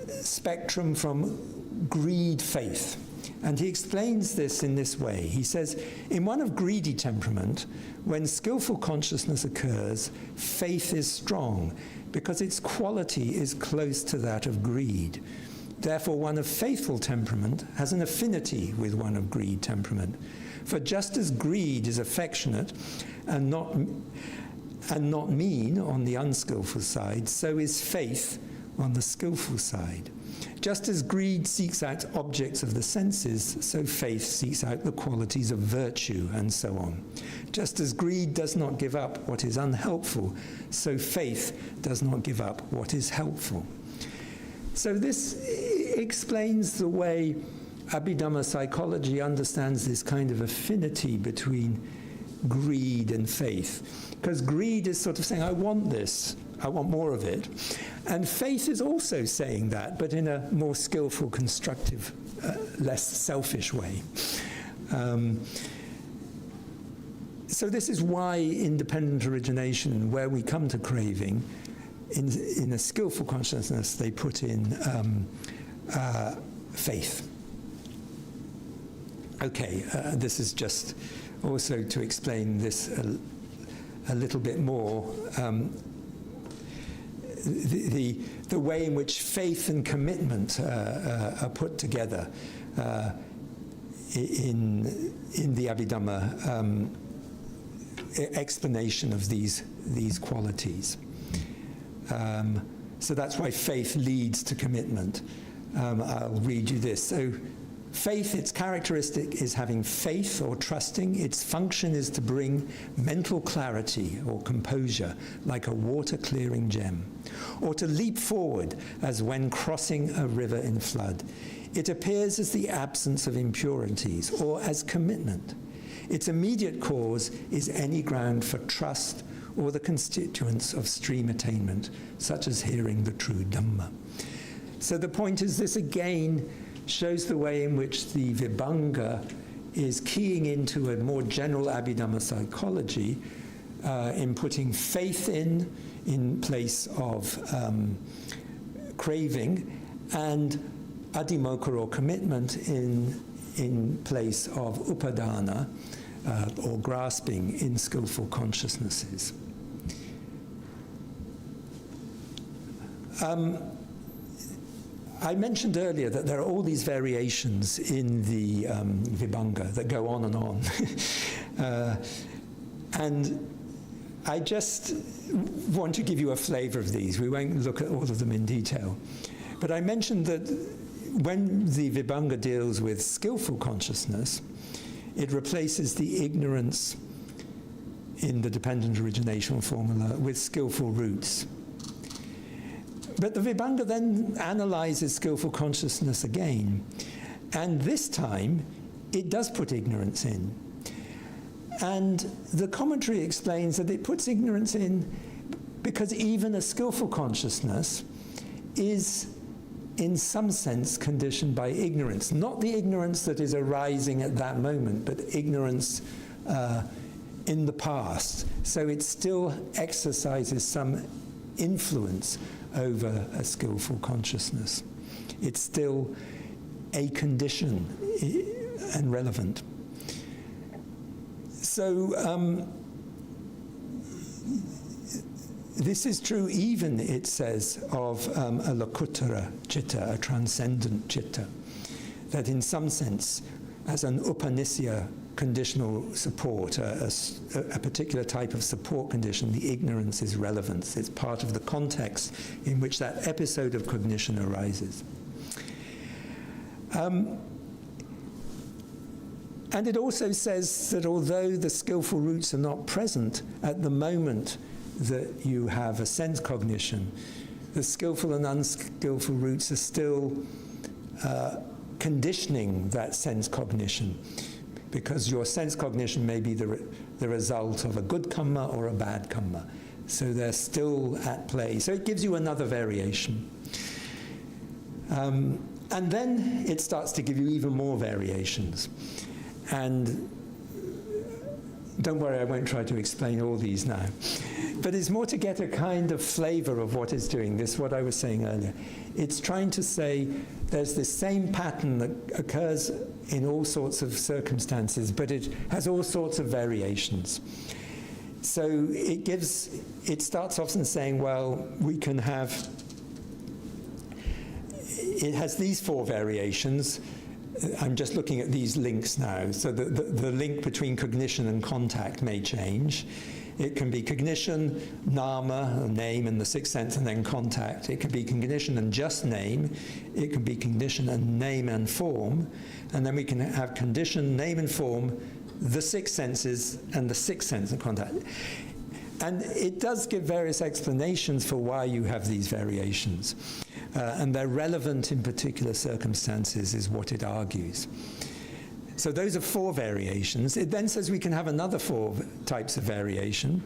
spectrum from greed, faith. And he explains this in this way. He says, in one of greedy temperament, when skillful consciousness occurs, faith is strong because its quality is close to that of greed. Therefore, one of faithful temperament has an affinity with one of greed temperament. For just as greed is affectionate and not mean on the unskillful side, so is faith on the skillful side. Just as greed seeks out objects of the senses, so faith seeks out the qualities of virtue, and so on. Just as greed does not give up what is unhelpful, so faith does not give up what is helpful. So this explains the way Abhidhamma psychology understands this kind of affinity between greed and faith. Because greed is sort of saying, I want this, I want more of it. And faith is also saying that, but in a more skillful, constructive, less selfish way. So this is why independent origination, where we come to craving, in a skillful consciousness, they put in faith. Okay, this is just also to explain this a little bit more. The way in which faith and commitment are put together in the Abhidhamma explanation of these qualities. So that's why faith leads to commitment. I'll read you this. So faith, its characteristic is having faith or trusting. Its function is to bring mental clarity or composure like a water-clearing gem, or to leap forward as when crossing a river in flood. It appears as the absence of impurities or as commitment. Its immediate cause is any ground for trust or the constituents of stream attainment, such as hearing the true Dhamma. So the point is, this again shows the way in which the Vibhanga is keying into a more general Abhidhamma psychology in putting faith in place of craving, and adhimokkha or commitment in place of upadana or grasping in skillful consciousnesses. I mentioned earlier that there are all these variations in the Vibhanga that go on and on. And I just want to give you a flavor of these. We won't look at all of them in detail. But I mentioned that when the Vibhanga deals with skillful consciousness, it replaces the ignorance in the dependent origination formula with skillful roots. But the Vibhanga then analyzes skillful consciousness again, and this time it does put ignorance in. And the commentary explains that it puts ignorance in because even a skillful consciousness is in some sense conditioned by ignorance. Not the ignorance that is arising at that moment, but ignorance in the past. So it still exercises some influence over a skillful consciousness. It's still a condition and relevant. So this is true even, it says, of a lokuttara citta, a transcendent citta, that in some sense, as an upanisya conditional support, a particular type of support condition, the ignorance is relevance. It's part of the context in which that episode of cognition arises. And it also says that although the skillful roots are not present at the moment that you have a sense cognition, the skillful and unskillful roots are still conditioning that sense cognition, because your sense cognition may be the result of a good karma or a bad karma. So they're still at play. So it gives you another variation. And then it starts to give you even more variations. And don't worry, I won't try to explain all these now. But it's more to get a kind of flavor of what it's doing. This is what I was saying earlier. It's trying to say there's this same pattern that occurs in all sorts of circumstances, but it has all sorts of variations. So it starts off in saying, well, we can have, it has these 4 variations. I'm just looking at these links now. So the link between cognition and contact may change. It can be cognition, nama, name, and the sixth sense, and then contact. It can be cognition and just name. It can be cognition and name and form. And then we can have condition, name and form, the 6 senses, and the sixth sense and contact. And it does give various explanations for why you have these variations. And they're relevant in particular circumstances is what it argues. So those are 4 variations. It then says we can have another 4 types of variation.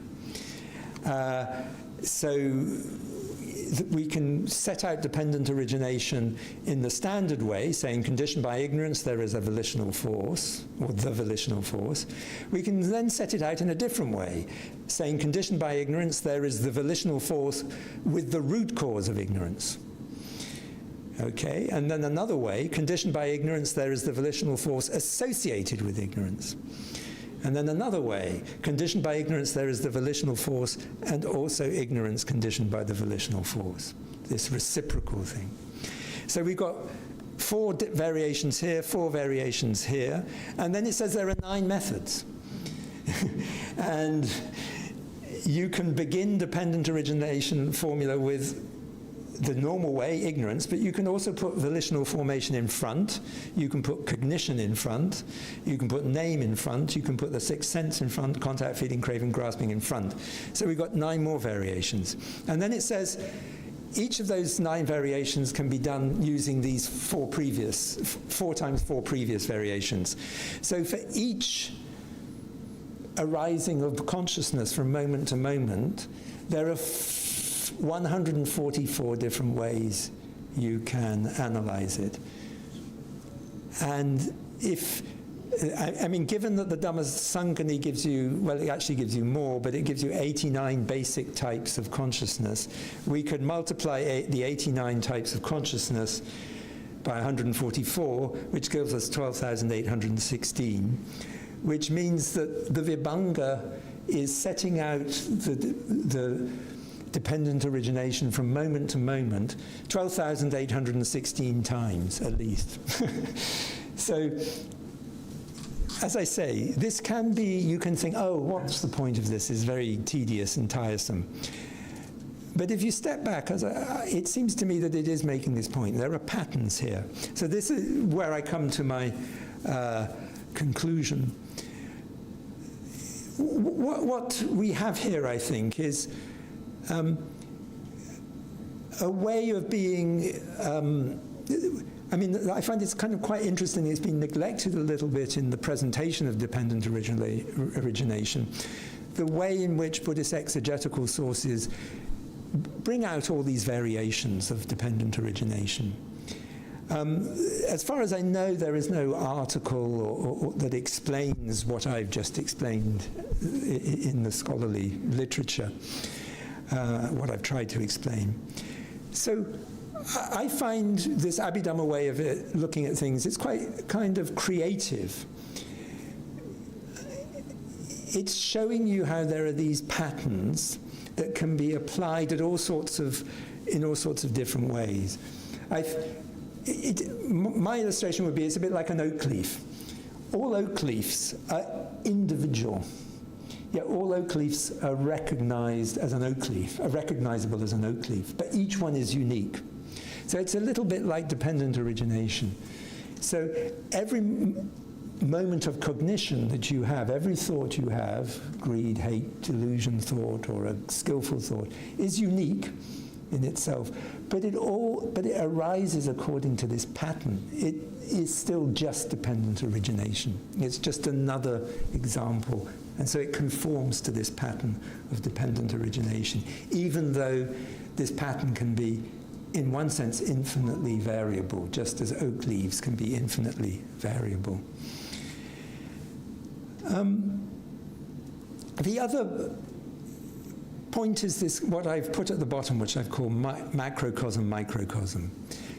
We can set out dependent origination in the standard way, saying conditioned by ignorance there is a volitional force, or the volitional force. We can then set it out in a different way, saying conditioned by ignorance there is the volitional force with the root cause of ignorance. Okay, and then another way, conditioned by ignorance there is the volitional force associated with ignorance. And then another way, conditioned by ignorance there is the volitional force and also ignorance conditioned by the volitional force. This reciprocal thing. So we've got 4 variations here, 4 variations here, and then it says there are 9 methods. And you can begin dependent origination formula with the normal way, ignorance, but you can also put volitional formation in front, you can put cognition in front, you can put name in front, you can put the sixth sense in front, contact, feeling, craving, grasping in front. So we've got 9 more variations. And then it says each of those 9 variations can be done using these 4 times 4 previous variations. So for each arising of consciousness from moment to moment, there are 144 different ways you can analyze it. And I mean, given that the Dhammasankani gives you, well, it actually gives you more, but it gives you 89 basic types of consciousness, we could multiply the 89 types of consciousness by 144, which gives us 12,816, which means that the Vibhanga is setting out the dependent origination from moment to moment 12,816 times at least. So, as I say, this can be, you can think, oh, what's the point of this? It's very tedious and tiresome. But if you step back, it seems to me that it is making this point. There are patterns here. So this is where I come to my conclusion. What we have here, I think, is a way of being, I mean, I find it's kind of quite interesting. It's been neglected a little bit in the presentation of dependent origination. The way in which Buddhist exegetical sources bring out all these variations of dependent origination. As far as I know, there is no article that explains what I've just explained in the scholarly literature, what I've tried to explain. So I find this Abhidhamma way of looking at things, it's quite kind of creative. It's showing you how there are these patterns that can be applied at in all sorts of different ways. My illustration would be, it's a bit like an oak leaf. All oak leaves are individual, yet all oak leaves are recognized as an oak leaf, are recognizable as an oak leaf, but each one is unique. So it's a little bit like dependent origination. So every moment of cognition that you have, every thought you have, greed, hate, delusion thought, or a skillful thought, is unique in itself, but it arises according to this pattern. It is still just dependent origination. It's just another example, and so it conforms to this pattern of dependent origination, even though this pattern can be, in one sense, infinitely variable, just as oak leaves can be infinitely variable. The other point is this, what I've put at the bottom, which I've called macrocosm, microcosm.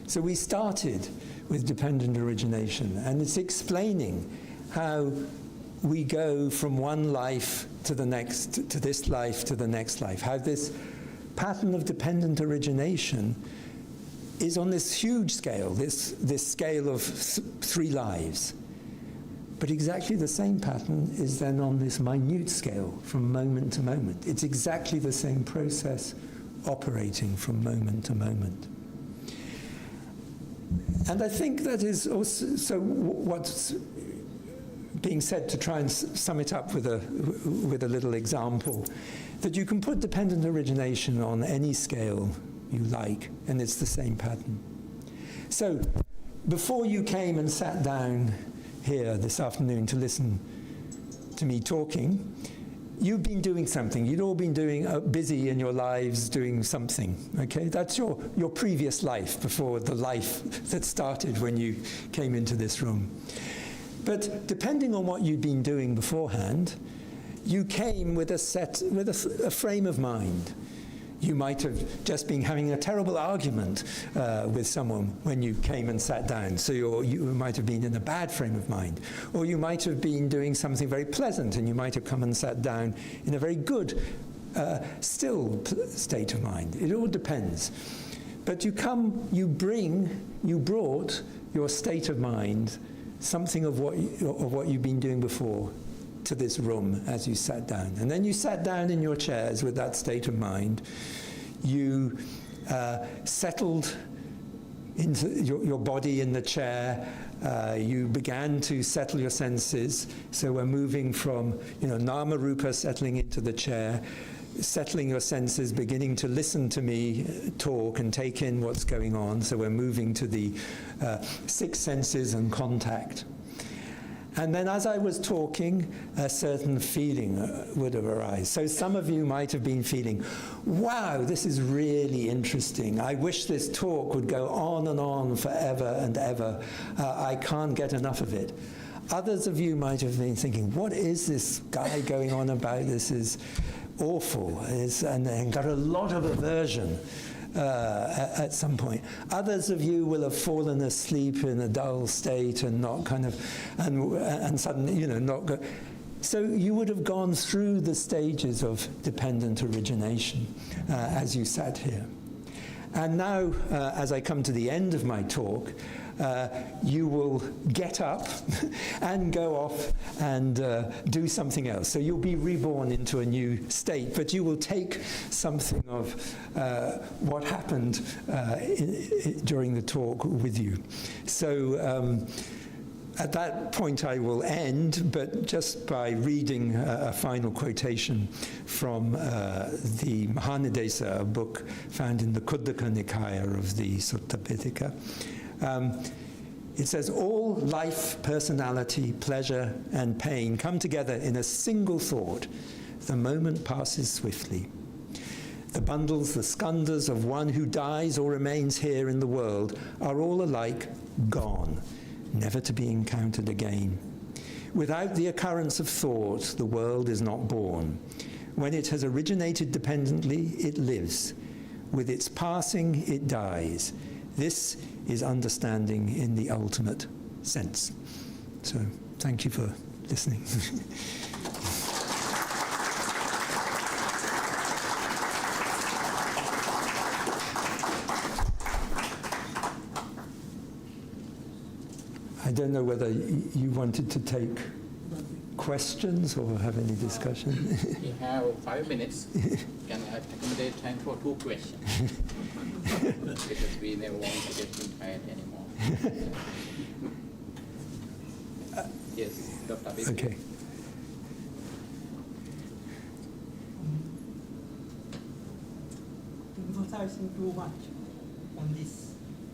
So we started with dependent origination, and it's explaining how we go from one life to the next, to this life, to the next life, how this pattern of dependent origination is on this huge scale, this scale of 3 lives. But exactly the same pattern is then on this minute scale from moment to moment. It's exactly the same process operating from moment to moment. And I think that is also so what's being said, to try and sum it up with a little example, that you can put dependent origination on any scale you like, and it's the same pattern. So before you came and sat down here this afternoon to listen to me talking, you've been doing something. You'd all been doing busy in your lives doing something, okay? That's your previous life before the life that started when you came into this room. But depending on what you'd been doing beforehand, you came with a frame of mind. You might have just been having a terrible argument with someone when you came and sat down, so you might have been in a bad frame of mind. Or you might have been doing something very pleasant, and you might have come and sat down in a very good, still state of mind. It all depends. But you brought your state of mind, something of what you've been doing before, to this room as you sat down. And then you sat down in your chairs with that state of mind. You settled into your body in the chair. You began to settle your senses. So we're moving from, Nama Rupa, settling into the chair, settling your senses, beginning to listen to me talk and take in what's going on. So we're moving to the 6 senses and contact. And then as I was talking, a certain feeling would have arisen. So some of you might have been feeling, wow, this is really interesting. I wish this talk would go on and on forever and ever. I can't get enough of it. Others of you might have been thinking, what is this guy going on about? This is awful. And got a lot of aversion. At some point. Others of you will have fallen asleep in a dull state and not and suddenly, not go. So you would have gone through the stages of dependent origination as you sat here. And now, as I come to the end of my talk, you will get up and go off and do something else. So you'll be reborn into a new state, but you will take something of what happened during the talk with you. So at that point I will end, but just by reading a final quotation from the Mahanidesa, a book found in the Khuddaka Nikaya of the Sutta Pitaka. It says, all life, personality, pleasure, and pain come together in a single thought. The moment passes swiftly. The bundles, the skandhas of one who dies or remains here in the world are all alike gone, never to be encountered again. Without the occurrence of thought, the world is not born. When it has originated dependently, it lives. With its passing, it dies. This is understanding in the ultimate sense. So, thank you for listening. I don't know whether you wanted to take questions or have any discussion. We have 5 minutes. Can I accommodate time for 2 questions? Because we never want to get him tired anymore. Yes, Dr. Rupert. Okay. Emphasizing too much on this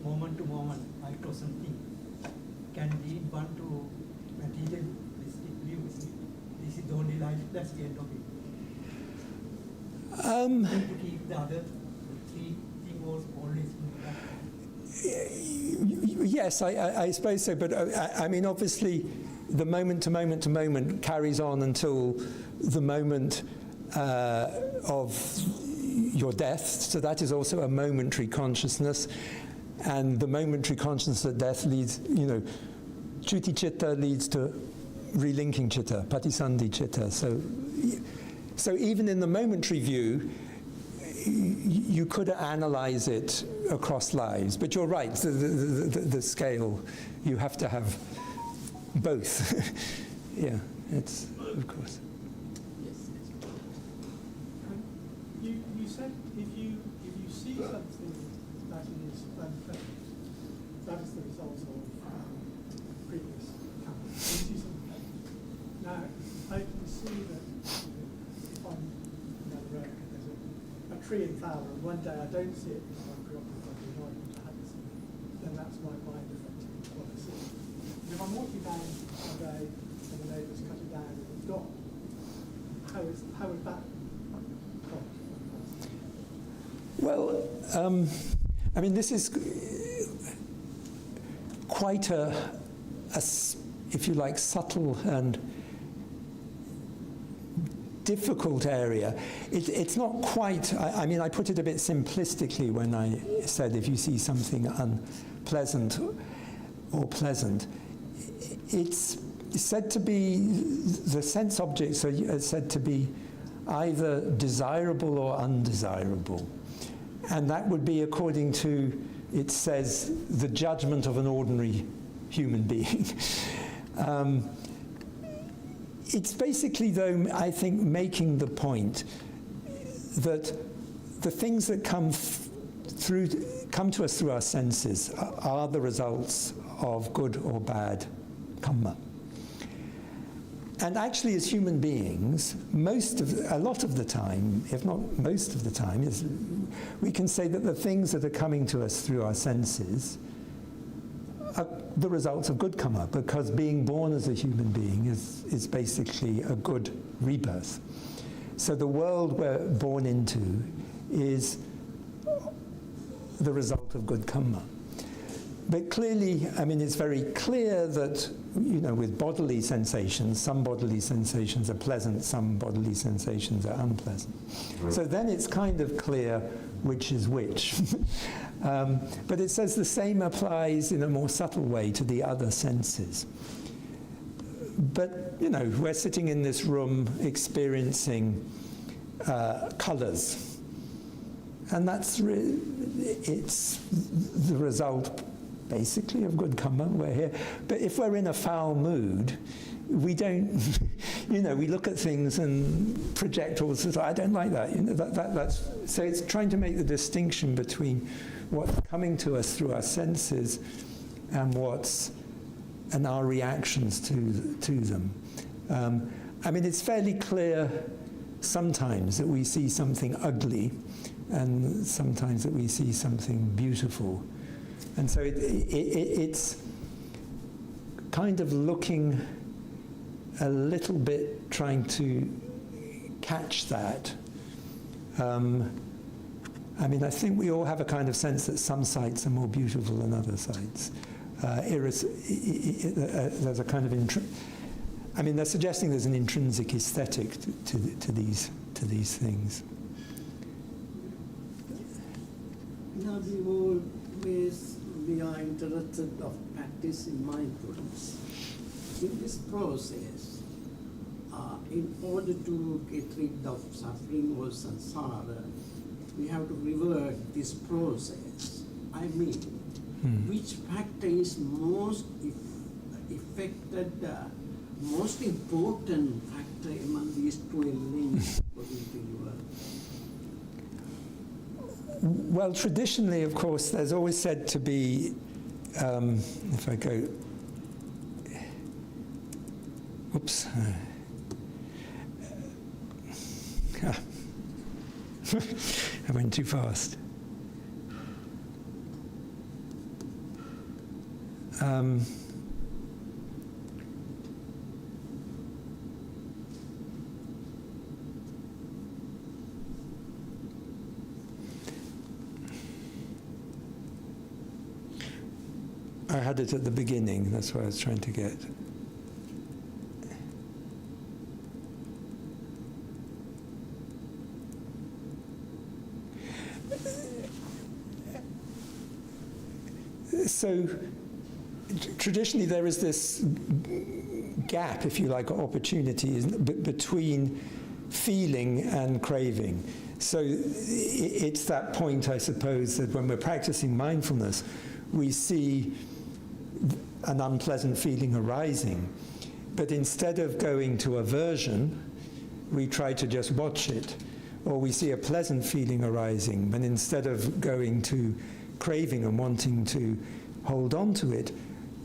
moment to moment microcosm thing can lead one to materialistic views. This is the only life, that's the end of it. To keep the other 3 things always in the back. Yes, I suppose so, but I mean, obviously, the moment to moment to moment carries on until the moment of your death. So that is also a momentary consciousness. And the momentary consciousness of death leads, Chuti Chitta leads to relinking Chitta, Patisandhi Chitta. So even in the momentary view, you could analyze it across lives. But you're right, the scale, you have to have both. Yeah, it's, of course. You said if you see something that is unpleasant, that is the result of previous karma. You see something pleasant. Now, I can see that if I'm down the road, there's a tree and flower, and one day I don't see it because I'm preoccupied with annoyed I haven't seen it, then that's my mind affecting what I see. And if I'm walking down one day and the neighbour's cut it down and it's gone, how is that? Well, I mean, this is quite a, if you like, subtle and difficult area. It's not quite, I mean, I put it a bit simplistically when I said if you see something unpleasant or pleasant. It's said to be, the sense objects are said to be either desirable or undesirable. And that would be according to, it says, the judgment of an ordinary human being. It's basically, though, I think, making the point that the things that come to us through our senses are the results of good or bad karma. And actually, as human beings, a lot of the time, if not most of the time, we can say that the things that are coming to us through our senses are the results of good karma, because being born as a human being is basically a good rebirth. So the world we're born into is the result of good karma. But clearly, I mean, it's very clear that, with bodily sensations, some bodily sensations are pleasant, some bodily sensations are unpleasant. So then it's kind of clear which is which. But it says the same applies in a more subtle way to the other senses. But, we're sitting in this room experiencing colours. And it's the result, basically, of good karma. We're here. But if we're in a foul mood, we don't, we look at things and project all sorts of, I don't like that. That's, so it's trying to make the distinction between what's coming to us through our senses and our reactions to them. I mean, it's fairly clear sometimes that we see something ugly and sometimes that we see something beautiful. And so it's kind of looking a little bit, trying to catch that. I mean, I think we all have a kind of sense that some sites are more beautiful than other sites. There's a kind of I mean, they're suggesting there's an intrinsic aesthetic to these things. Now we are interested of practicing mindfulness. In this process, in order to get rid of suffering or samsara, we have to revert this process. I mean, which factor is most affected, most important factor among these 12 links according to your? Well, traditionally, of course, there's always said to be, if I go, oops, I went too fast. I had it at the beginning, that's what I was trying to get. So traditionally there is this gap, if you like, or opportunity between feeling and craving. So it's that point, I suppose, that when we're practicing mindfulness, we see an unpleasant feeling arising, but instead of going to aversion, we try to just watch it. Or we see a pleasant feeling arising, but instead of going to craving and wanting to hold on to it,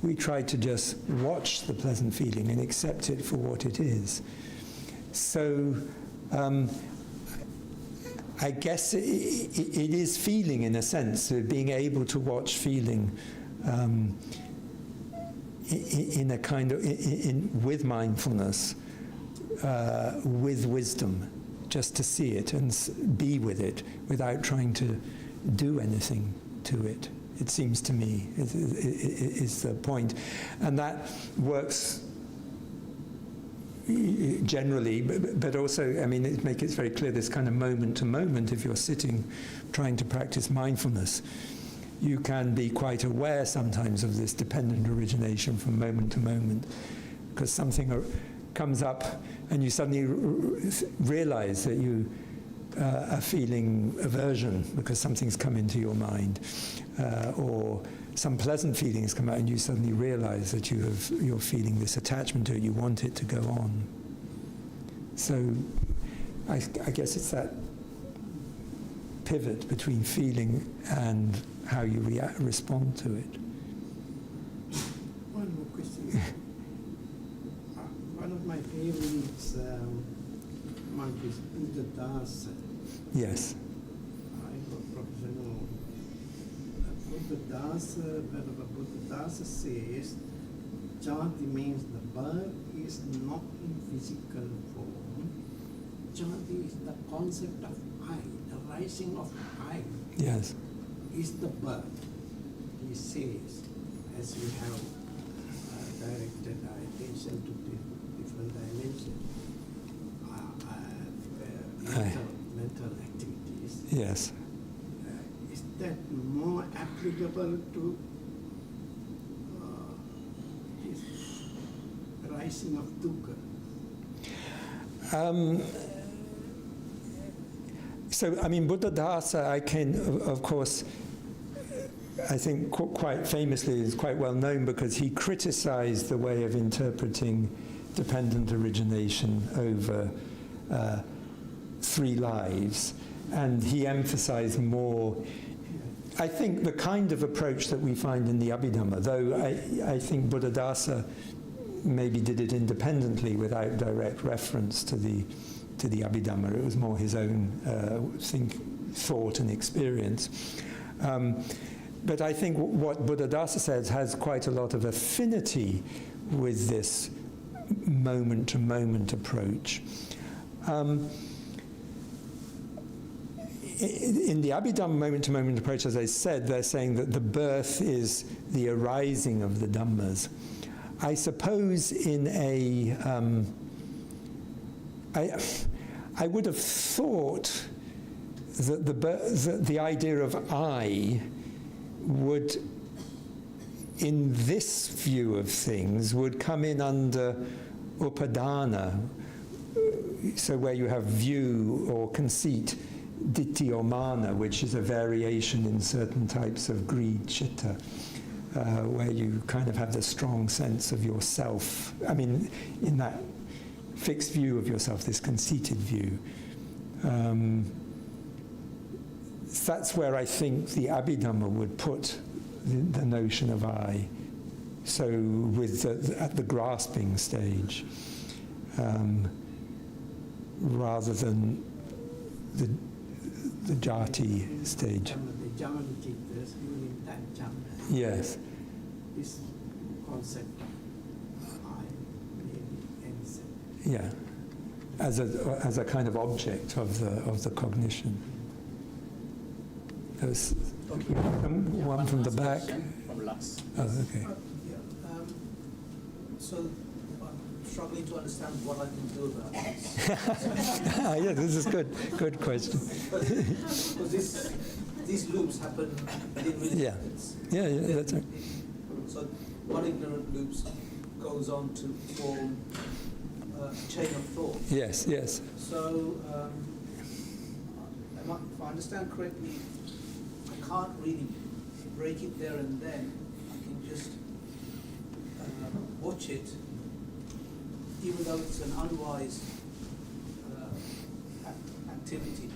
we try to just watch the pleasant feeling and accept it for what it is. So I guess it is feeling, in a sense, being able to watch feeling in a kind of, with mindfulness, with wisdom, just to see it and be with it without trying to do anything to it. It seems to me is the point. And that works generally, but also, I mean, it makes it very clear, this kind of moment to moment, if you're sitting trying to practice mindfulness, you can be quite aware sometimes of this dependent origination from moment to moment, because something comes up and you suddenly realize that you are feeling aversion because something's come into your mind, or some pleasant feelings come out and you suddenly realize that you're feeling this attachment to it, you want it to go on. So I guess it's that pivot between feeling and how you respond to it. One more question. One of my favorites monk is Buddhist. Yes. I got professional. Buddhist says Jati means the birth is not in physical form. Jati is the concept of I, the rising of I. Yes. Is the birth. He says, as we have directed our attention to different dimensions, mental activities. Yes. Is that more applicable to this rising of dukkha? So, I mean, Buddhadasa, I can, of course, I think quite famously is quite well known because he criticized the way of interpreting dependent origination over 3 lives, and he emphasized more, I think, the kind of approach that we find in the Abhidhamma, though I think Buddhadasa maybe did it independently without direct reference to the Abhidhamma. It was more his own thought and experience. But I think what Buddhadasa says has quite a lot of affinity with this moment-to-moment approach. In the Abhidhamma moment-to-moment approach, as I said, they're saying that the birth is the arising of the Dhammas. I suppose in a... I would have thought that the idea of I would, in this view of things, would come in under upadana, so where you have view or conceit, ditti or mana, which is a variation in certain types of greed, chitta, where you kind of have the strong sense of yourself. I mean, in that fixed view of yourself, this conceited view. That's where I think the Abhidhamma would put the notion of I. So with at the grasping stage, rather than the jati stage. The Jamanicittas during that chapter. Yes. This concept of I may be innocent. Yeah, as a kind of object of the cognition. There's one from the back. From Lux. Oh, okay. So I'm struggling to understand what I can do about this. Yeah, this is good. Good question. Because these loops happen within milliseconds. Yeah, that's right. So one ignorant loop goes on to form a chain of thought. Yes. So, if I understand correctly, I can't really break it there and then. I can just watch it, even though it's an unwise activity.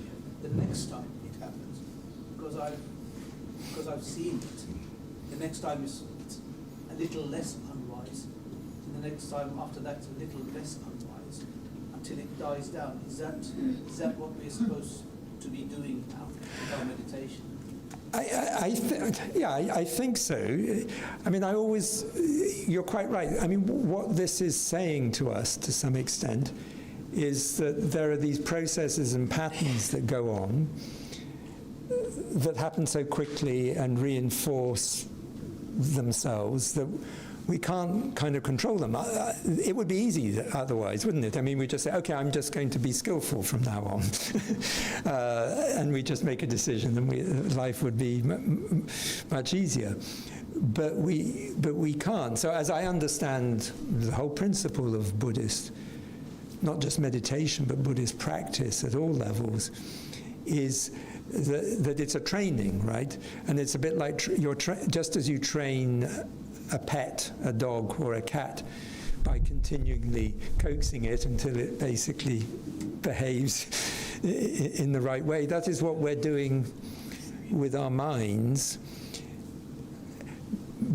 The next time it happens, because I've seen it. The next time it's a little less unwise, and the next time after that it's a little less unwise, until it dies down. Is that what we're supposed to be doing now with our meditation? I think so. I mean, you're quite right. I mean, what this is saying to us, to some extent, is that there are these processes and patterns that go on that happen so quickly and reinforce themselves that we can't kind of control them. It would be easy otherwise, wouldn't it? I mean, we just say, okay, I'm just going to be skillful from now on. And we just make a decision, and life would be much easier. But we can't. So as I understand the whole principle of Buddhist, not just meditation, but Buddhist practice at all levels, is that it's a training, right? And it's a bit like just as you train a pet, a dog or a cat, by continually coaxing it until it basically behaves in the right way. That is what we're doing with our minds,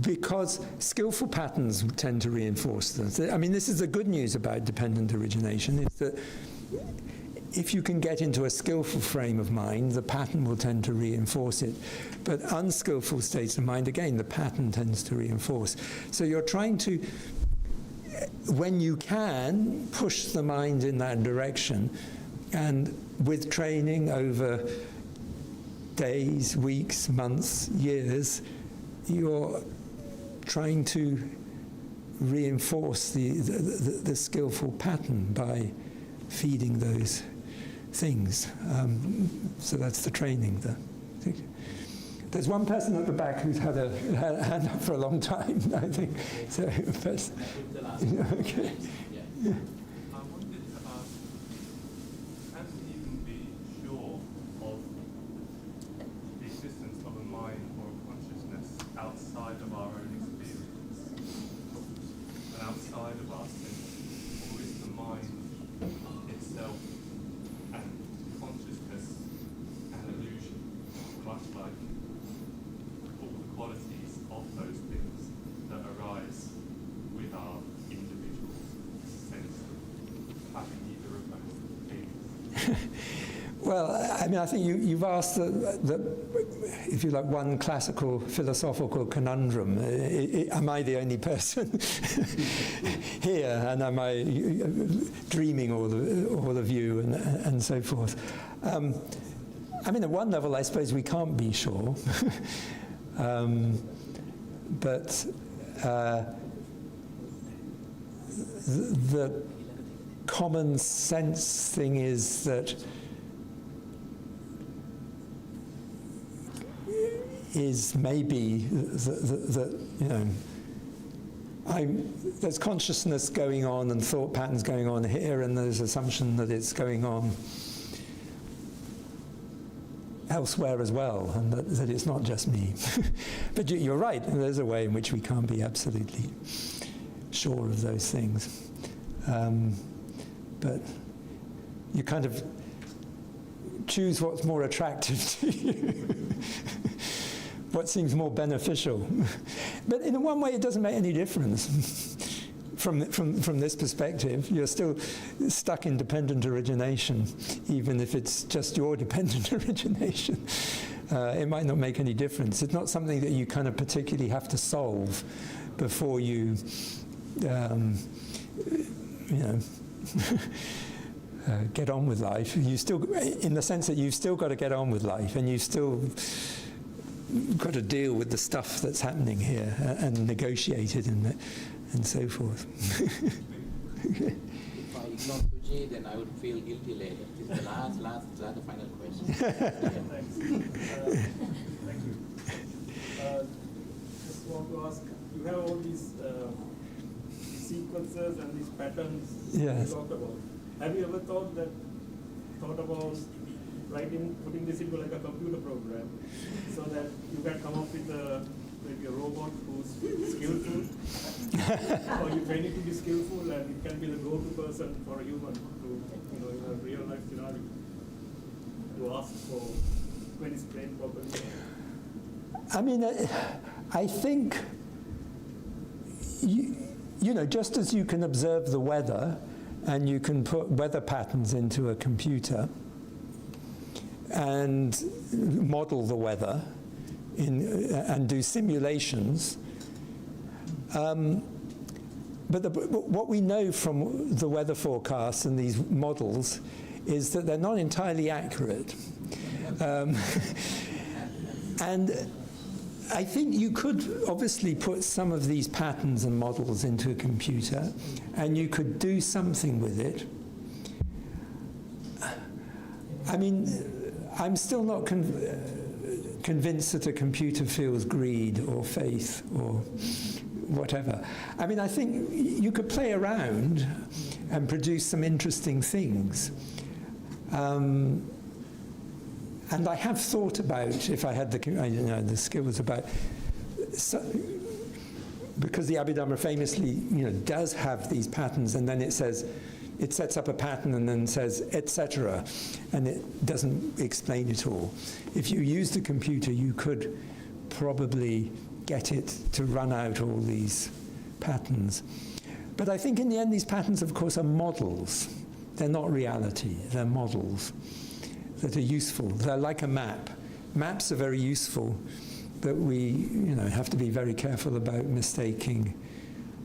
because skillful patterns tend to reinforce them. I mean, this is the good news about dependent origination, is that if you can get into a skillful frame of mind, the pattern will tend to reinforce it. But unskillful states of mind, again, the pattern tends to reinforce. So you're trying to, when you can, push the mind in that direction, and with training over days, weeks, months, years, you're trying to reinforce the skillful pattern by feeding those things. So that's the training. There's one person at the back who's had a hand up for a long time, I think. So first, okay. Yeah. I wanted to ask, can we even be sure of the existence of a mind or a consciousness outside of our own experience and outside of our senses? Or is the mind itself and consciousness an illusion, much like all the qualities of those things that arise with our individual sense of having either of those things? Well, I mean, I think you've asked if you like, one classical philosophical conundrum. Am I the only person here, and am I dreaming all of you, and so forth? I mean, at one level, I suppose we can't be sure. But the common sense thing is that maybe that you know, there's consciousness going on and thought patterns going on here, and there's assumption that it's going on elsewhere as well, and that it's not just me. But you're right, there's a way in which we can't be absolutely sure of those things. But you kind of choose what's more attractive to you, what seems more beneficial. But in one way, it doesn't make any difference. From this perspective, you're still stuck in dependent origination, even if it's just your dependent origination. It might not make any difference. It's not something that you kind of particularly have to solve before you, get on with life. You still, in the sense that you've still got to get on with life, and you've still got to deal with the stuff that's happening here and negotiate it and so forth. If I ignore G, then I would feel guilty later. This is the last final question. Thanks. Thank you. Just want to ask, you have all these sequences and these patterns Yes. you talked about. Have you ever thought about putting this into like a computer program so that you can come up with maybe a robot who's skillful, or you train it to be skillful, and it can be the go-to person for a human to, in a real-life scenario, to ask for when it's trained properly? I mean, I think, just as you can observe the weather and you can put weather patterns into a computer and model the weather and do simulations, but what we know from the weather forecasts and these models is that they're not entirely accurate. And I think you could obviously put some of these patterns and models into a computer, and you could do something with it. I mean, I'm still not convinced that a computer feels greed or faith or whatever. I mean, I think you could play around and produce some interesting things. And I have thought about, if I had the skills about, because the Abhidhamma famously, does have these patterns, and then it says, it sets up a pattern and then says, etc., and it doesn't explain it all. If you used a computer, you could probably get it to run out all these patterns. But I think in the end, these patterns, of course, are models. They're not reality, they're models that are useful. They're like a map. Maps are very useful, but we have to be very careful about mistaking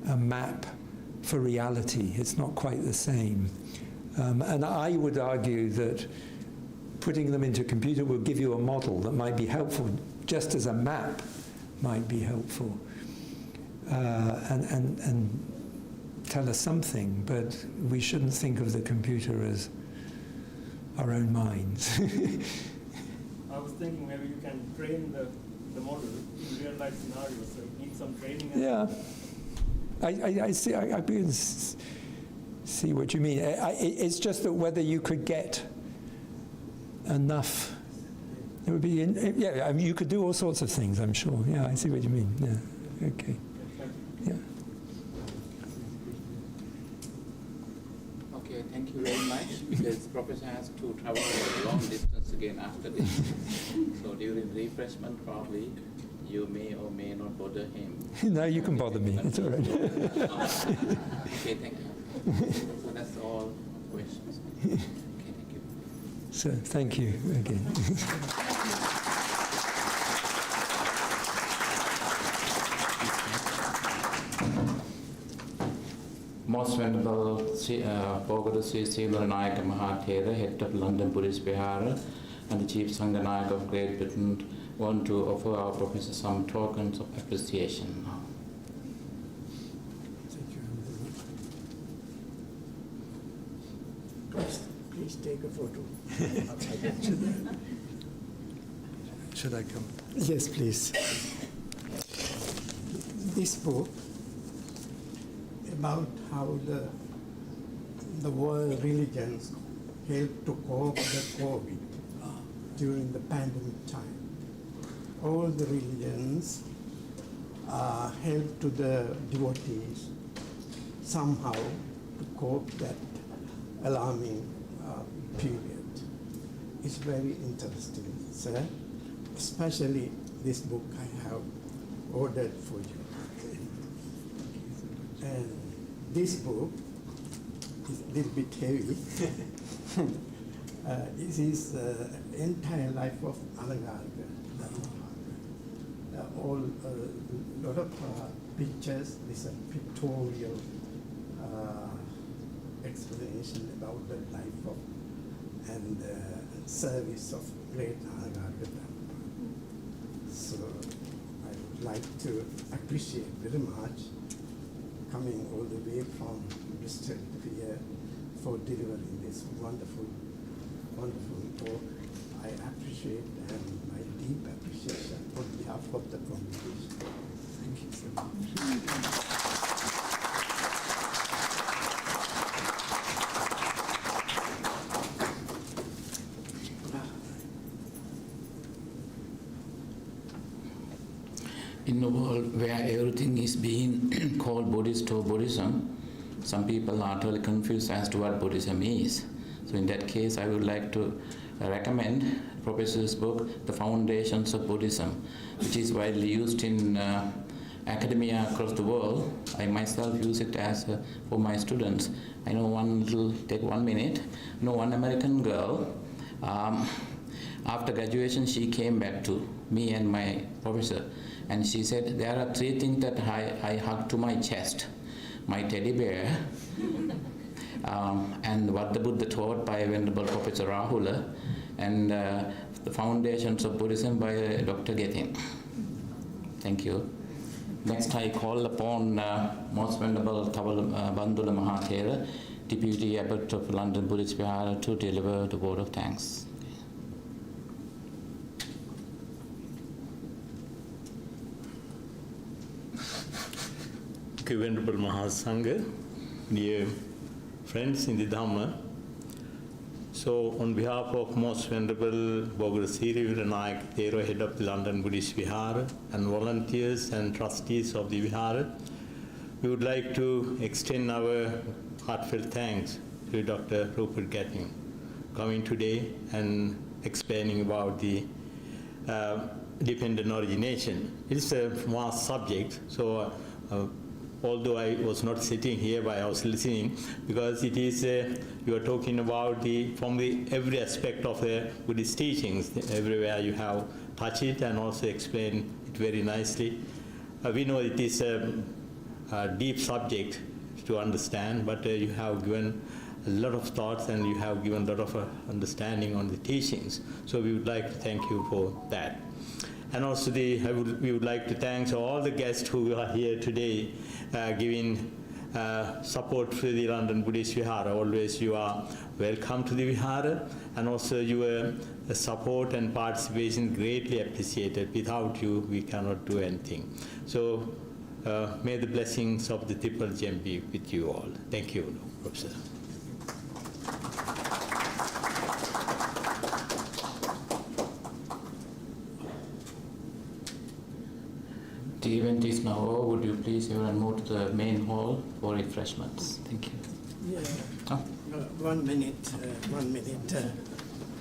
a map for reality. It's not quite the same. And I would argue that putting them into a computer will give you a model that might be helpful, just as a map might be helpful, and tell us something, but we shouldn't think of the computer as our own minds. I was thinking maybe you can train the model in real life scenarios, so it needs some training. Yeah, I see. I see what you mean. It's just that whether you could get enough. It would be. I mean, you could do all sorts of things, I'm sure. Yeah, I see what you mean. Yeah. Okay. Yeah. Okay, thank you very much, because Professor has to travel a long distance again after this. So during refreshment, probably you may or may not bother him. No, you can bother me. It's all right. Okay, thank you. So that's all questions. Okay, thank you. So thank you again. Most Venerable Bogada Sri Sivaranayaka Mahathera, head of London Buddhist Vihara, and the Chief Sanganayak of Great Britain, want to offer our Professor some tokens of appreciation now. Please take a photo. Should I come? Yes, please. This book about how the world religions help to cope with COVID during the pandemic time. All the religions help to the devotees somehow to cope that alarming period. It's very interesting, sir. Especially this book I have ordered for you. And this book is a little bit heavy. This is the entire life of Alagarga. All a lot of pictures. This is a pictorial explanation about the life of and service of great Alagarga. So I would like to appreciate very much coming all the way from Bristol to here for delivering this wonderful, wonderful talk. I appreciate and my deep appreciation on behalf of the congregation. Thank you so much. In a world where everything is being called Buddhist or Buddhism, some people are totally confused as to what Buddhism is. So in that case, I would like to recommend Professor's book, The Foundations of Buddhism, which is widely used in academia across the world. I myself use it as for my students. I know take 1 minute. I know one American girl, after graduation, she came back to me and my professor, and she said, there are 3 things that I hug to my chest. My teddy bear, and what the Buddha taught by Venerable Professor Rahula, and the Foundations of Buddhism by Dr. Grethin. Thank you. Next, I call upon Most Venerable Bandula Mahathera, Deputy Abbot of London Buddhist Vihara, to deliver the word of thanks. Venerable Mahasangha, dear friends in the Dhamma. So, on behalf of Most Venerable Bogarasiri Viranayak Thero, head of the London Buddhist Vihara, and volunteers and trustees of the Vihara, we would like to extend our heartfelt thanks to Dr. Rupert Grethin coming today and explaining about the dependent origination. It's a vast subject, so although I was not sitting here, but I was listening, because it is, you are talking about from every aspect of the Buddhist teachings. Everywhere you have touched it and also explained it very nicely. We know it is a deep subject to understand, but you have given a lot of thoughts and you have given a lot of understanding on the teachings. So we would like to thank you for that. And also we would like to thank all the guests who are here today, giving support to the London Buddhist Vihara. Always you are welcome to the Vihara, and also your support and participation greatly appreciated. Without you, we cannot do anything. So may the blessings of the Triple Gem be with you all. Thank you, Professor. The event is now over. Would you please everyone move to the main hall for refreshments? Thank you. Yeah. Oh. 1 minute. 1 minute.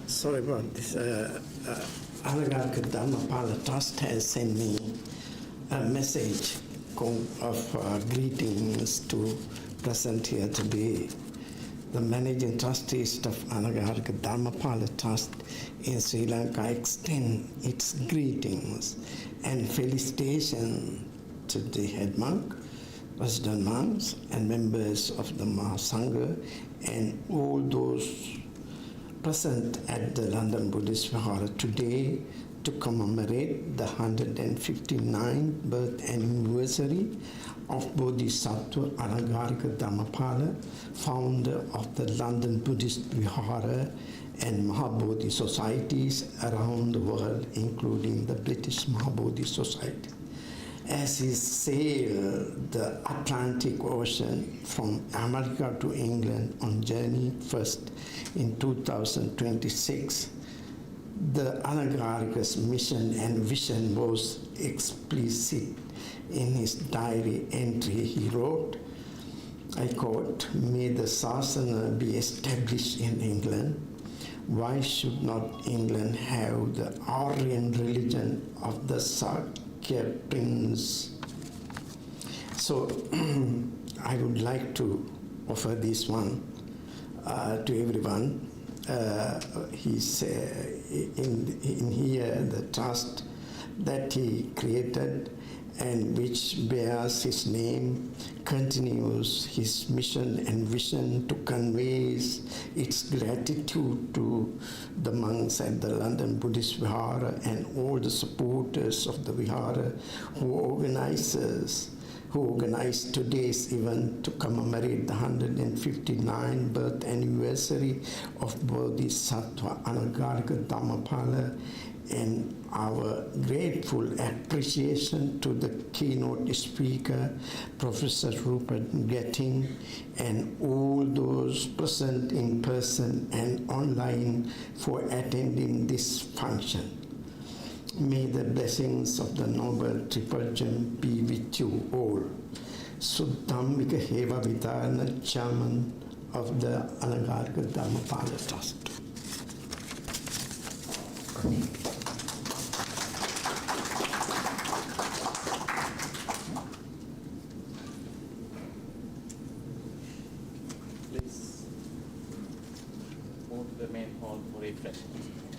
Sorry about this. Anagarika Dhammapala Trust has sent me a message of greetings to present here today. The managing trustees of Anagarika Dhammapala Trust in Sri Lanka extend its greetings and felicitation to the head monk, resident monks, and members of the Mahasangha, and all those present at the London Buddhist Vihara today to commemorate the 159th birth anniversary of Bodhisattva Anagarika Dhammapala, founder of the London Buddhist Vihara and Mahabodhi societies around the world, including the British Mahabodhi Society. As he sailed the Atlantic Ocean from America to England on January 1st in 2026, the Anagarika's mission and vision was explicit in his diary entry. He wrote, I quote, "May the Sasana be established in England. Why should not England have the Aryan religion of the Sakya prince?" So I would like to offer this one to everyone. He's in here the trust that he created and which bears his name continues his mission and vision to convey its gratitude to the monks at the London Buddhist Vihara and all the supporters of the Vihara who who organized today's event to commemorate the 159th birth anniversary of Bodhisattva Anagarika Dhammapala, and our grateful appreciation to the keynote speaker, Professor Rupert Grethin, and all those present in person and online for attending this function. May the blessings of the Noble Tripartite be with you all. Suddhammika Heva Vitarana, Chairman of the Anagarika Dhammapala Trust. Please move to the main hall for refreshments.